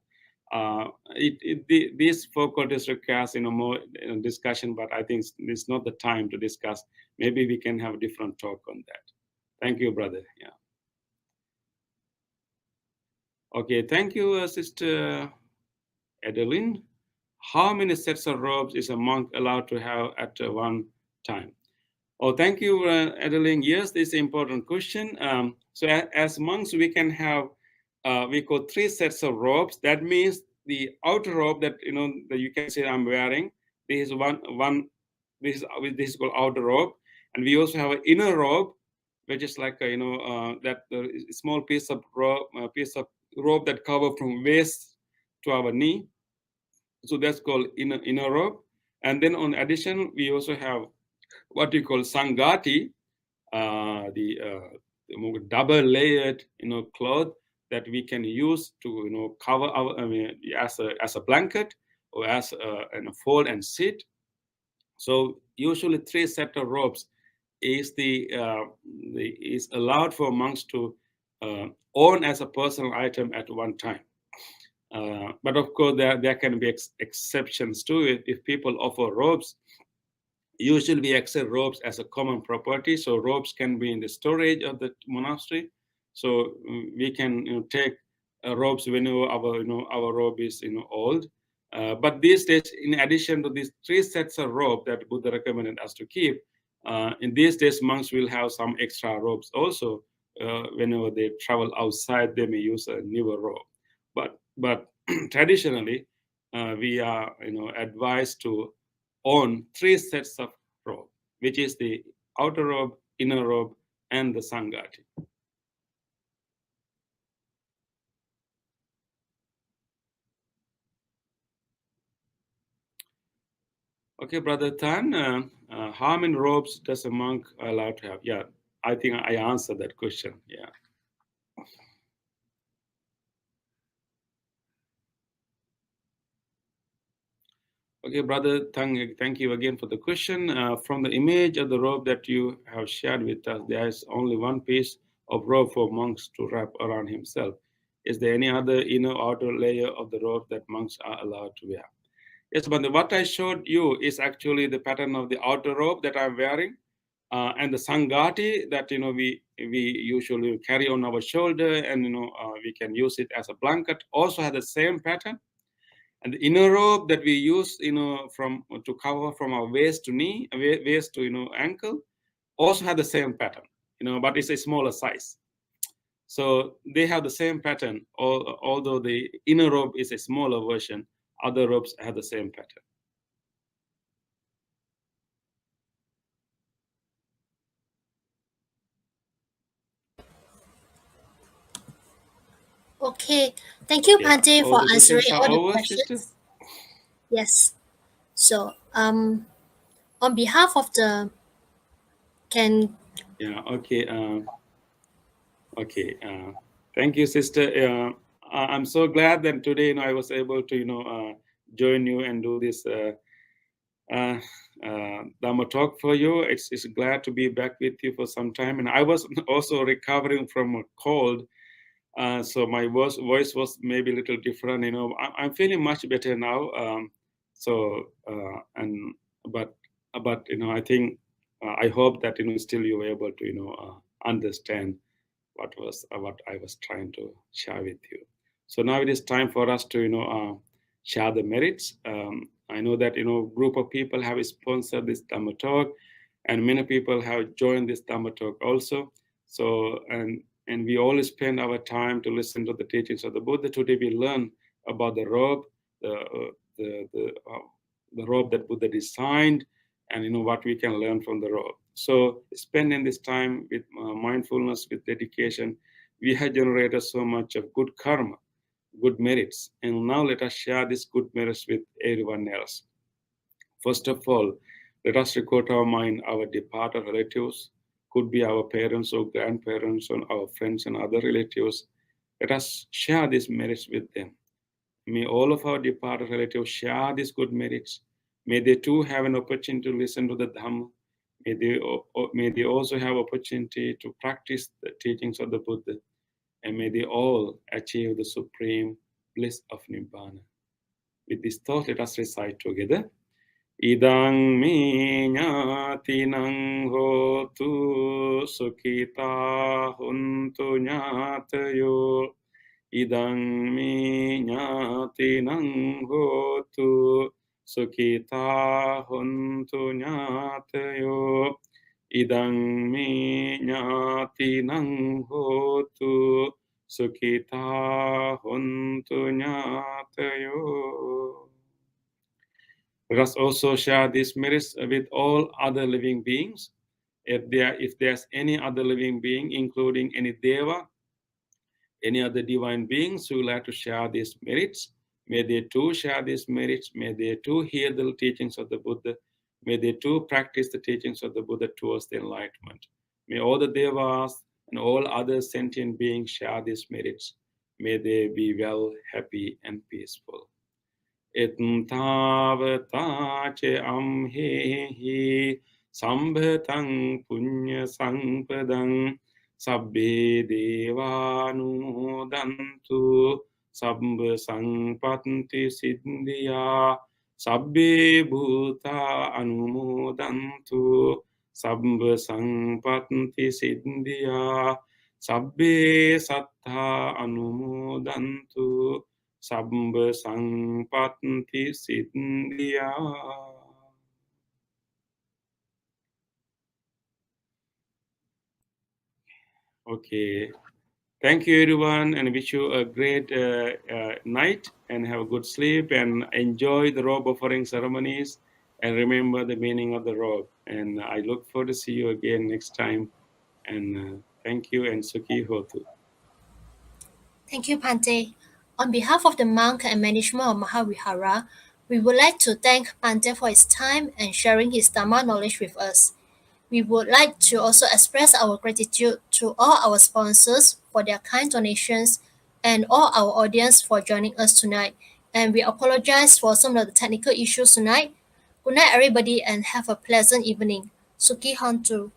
These faculties requires more discussion, but I think it's not the time to discuss. Maybe we can have a different talk on that. Thank you, brother. Yeah. Okay, thank you, Sister Adeline. How many sets of robes is a monk allowed to have at one time? Oh, thank you, Adeline. Yes, this is an important question. So as monks, we can have, we call 3 sets of robes. That means the outer robe that, that you can say I'm wearing, this is this is called outer robe. And we also have an inner robe, which is like, that small piece of robe that cover from waist to our knee. So that's called inner robe. And then on addition, we also have what we call sangati, the double layered cloth that we can use to cover our as a blanket or as a fold and sit. So usually 3 set of robes is is allowed for monks to own as a personal item at one time. But of course, there can be exceptions to it. If people offer robes, usually we accept robes as a common property. So robes can be in the storage of the monastery. So we can take robes whenever our robe is old. But these days, in addition to these 3 sets of robe that Buddha recommended us to keep, in these days monks will have some extra robes also. Whenever they travel outside, they may use a newer robe. But traditionally, we are advised to own 3 sets of robe, which is the outer robe, inner robe, and the sangati. Okay, Brother Tan, how many robes does a monk allowed to have? Yeah, I think I answered that question. Yeah. Okay, Brother Tang, thank you again for the question. From the image of the robe that you have shared with us, there is only one piece of robe for monks to wrap around himself. Is there any other inner or outer layer of the robe that monks are allowed to wear? Yes, but what I showed you is actually the pattern of the outer robe that I'm wearing, and the sangati that we usually carry on our shoulder, and we can use it as a blanket. Also has the same pattern. And the inner robe that we use, from to cover from our waist to knee, waist to ankle, also have the same pattern, but it's a smaller size. So they have the same pattern, although the inner robe is a smaller version. Other robes have the same pattern. Okay, thank you, Yeah, Bhante, all for the answering questions are all the over, sister. questions. Yes. So, on behalf of the can Yeah. Okay. Okay. Thank you, sister. I'm so glad that today, I was able to, join you and do this Dhamma talk for you. It's glad to be back with you for some time. And I was also recovering from a cold, so my voice was maybe a little different. I'm feeling much better now. But I think I hope that still you were able to understand what I was trying to share with you. So now it is time for us to share the merits. I know that group of people have sponsored this Dhamma talk, and many people have joined this Dhamma talk also. So and we all spend our time to listen to the teachings of the Buddha. Today we learn about the robe, the robe that Buddha designed, and what we can learn from the robe. So spending this time with mindfulness, with dedication, we have generated so much of good karma, good merits. And now let us share these good merits with everyone else. First of all, let us recall to our mind our departed relatives, could be our parents or grandparents or our friends and other relatives. Let us share these merits with them. May all of our departed relatives share these good merits. May they too have an opportunity to listen to the Dhamma. May they also have opportunity to practice the teachings of the Buddha. And may they all achieve the supreme bliss of Nibbana. With this thought, let us recite together. Idang me ñātinang hotu sukhita huntu ñātayo. Idang me ñātinang hotu sukhita huntu ñātayo. Idang me ñātinang hotu sukhita huntu ñātayo. Let us also share these merits with all other living beings. If there's any other living being, including any deva, any other divine beings who would like to share these merits, may they too share these merits. May they too hear the teachings of the Buddha. May they too practice the teachings of the Buddha towards the enlightenment. May all the devas and all other sentient beings share these merits. May they be well, happy, and peaceful. Etntavata che amhehi sambhatang punya sampadang sabbe devanumodantu sabba sangpatti siddhya sabbe bhuta anumodantu sabba sangpatti siddhya sabbe sattha anumodantu Sabba Sangpatti Siddhya. Okay. Thank you, everyone, and wish you a great night and have a good sleep and enjoy the robe offering ceremonies and remember the meaning of the robe. And I look forward to see you again next time. And thank you and Sukhi Hotu. Thank you, Bhante. On behalf of the monk and management of Mahavihara, we would like to thank Bhante for his time and sharing his Dharma knowledge with us. We would like to also express our gratitude to all our sponsors for their kind donations and all our audience for joining us tonight. And we apologize for some of the technical issues tonight. Good night, everybody, and have a pleasant evening. Suki Hantu.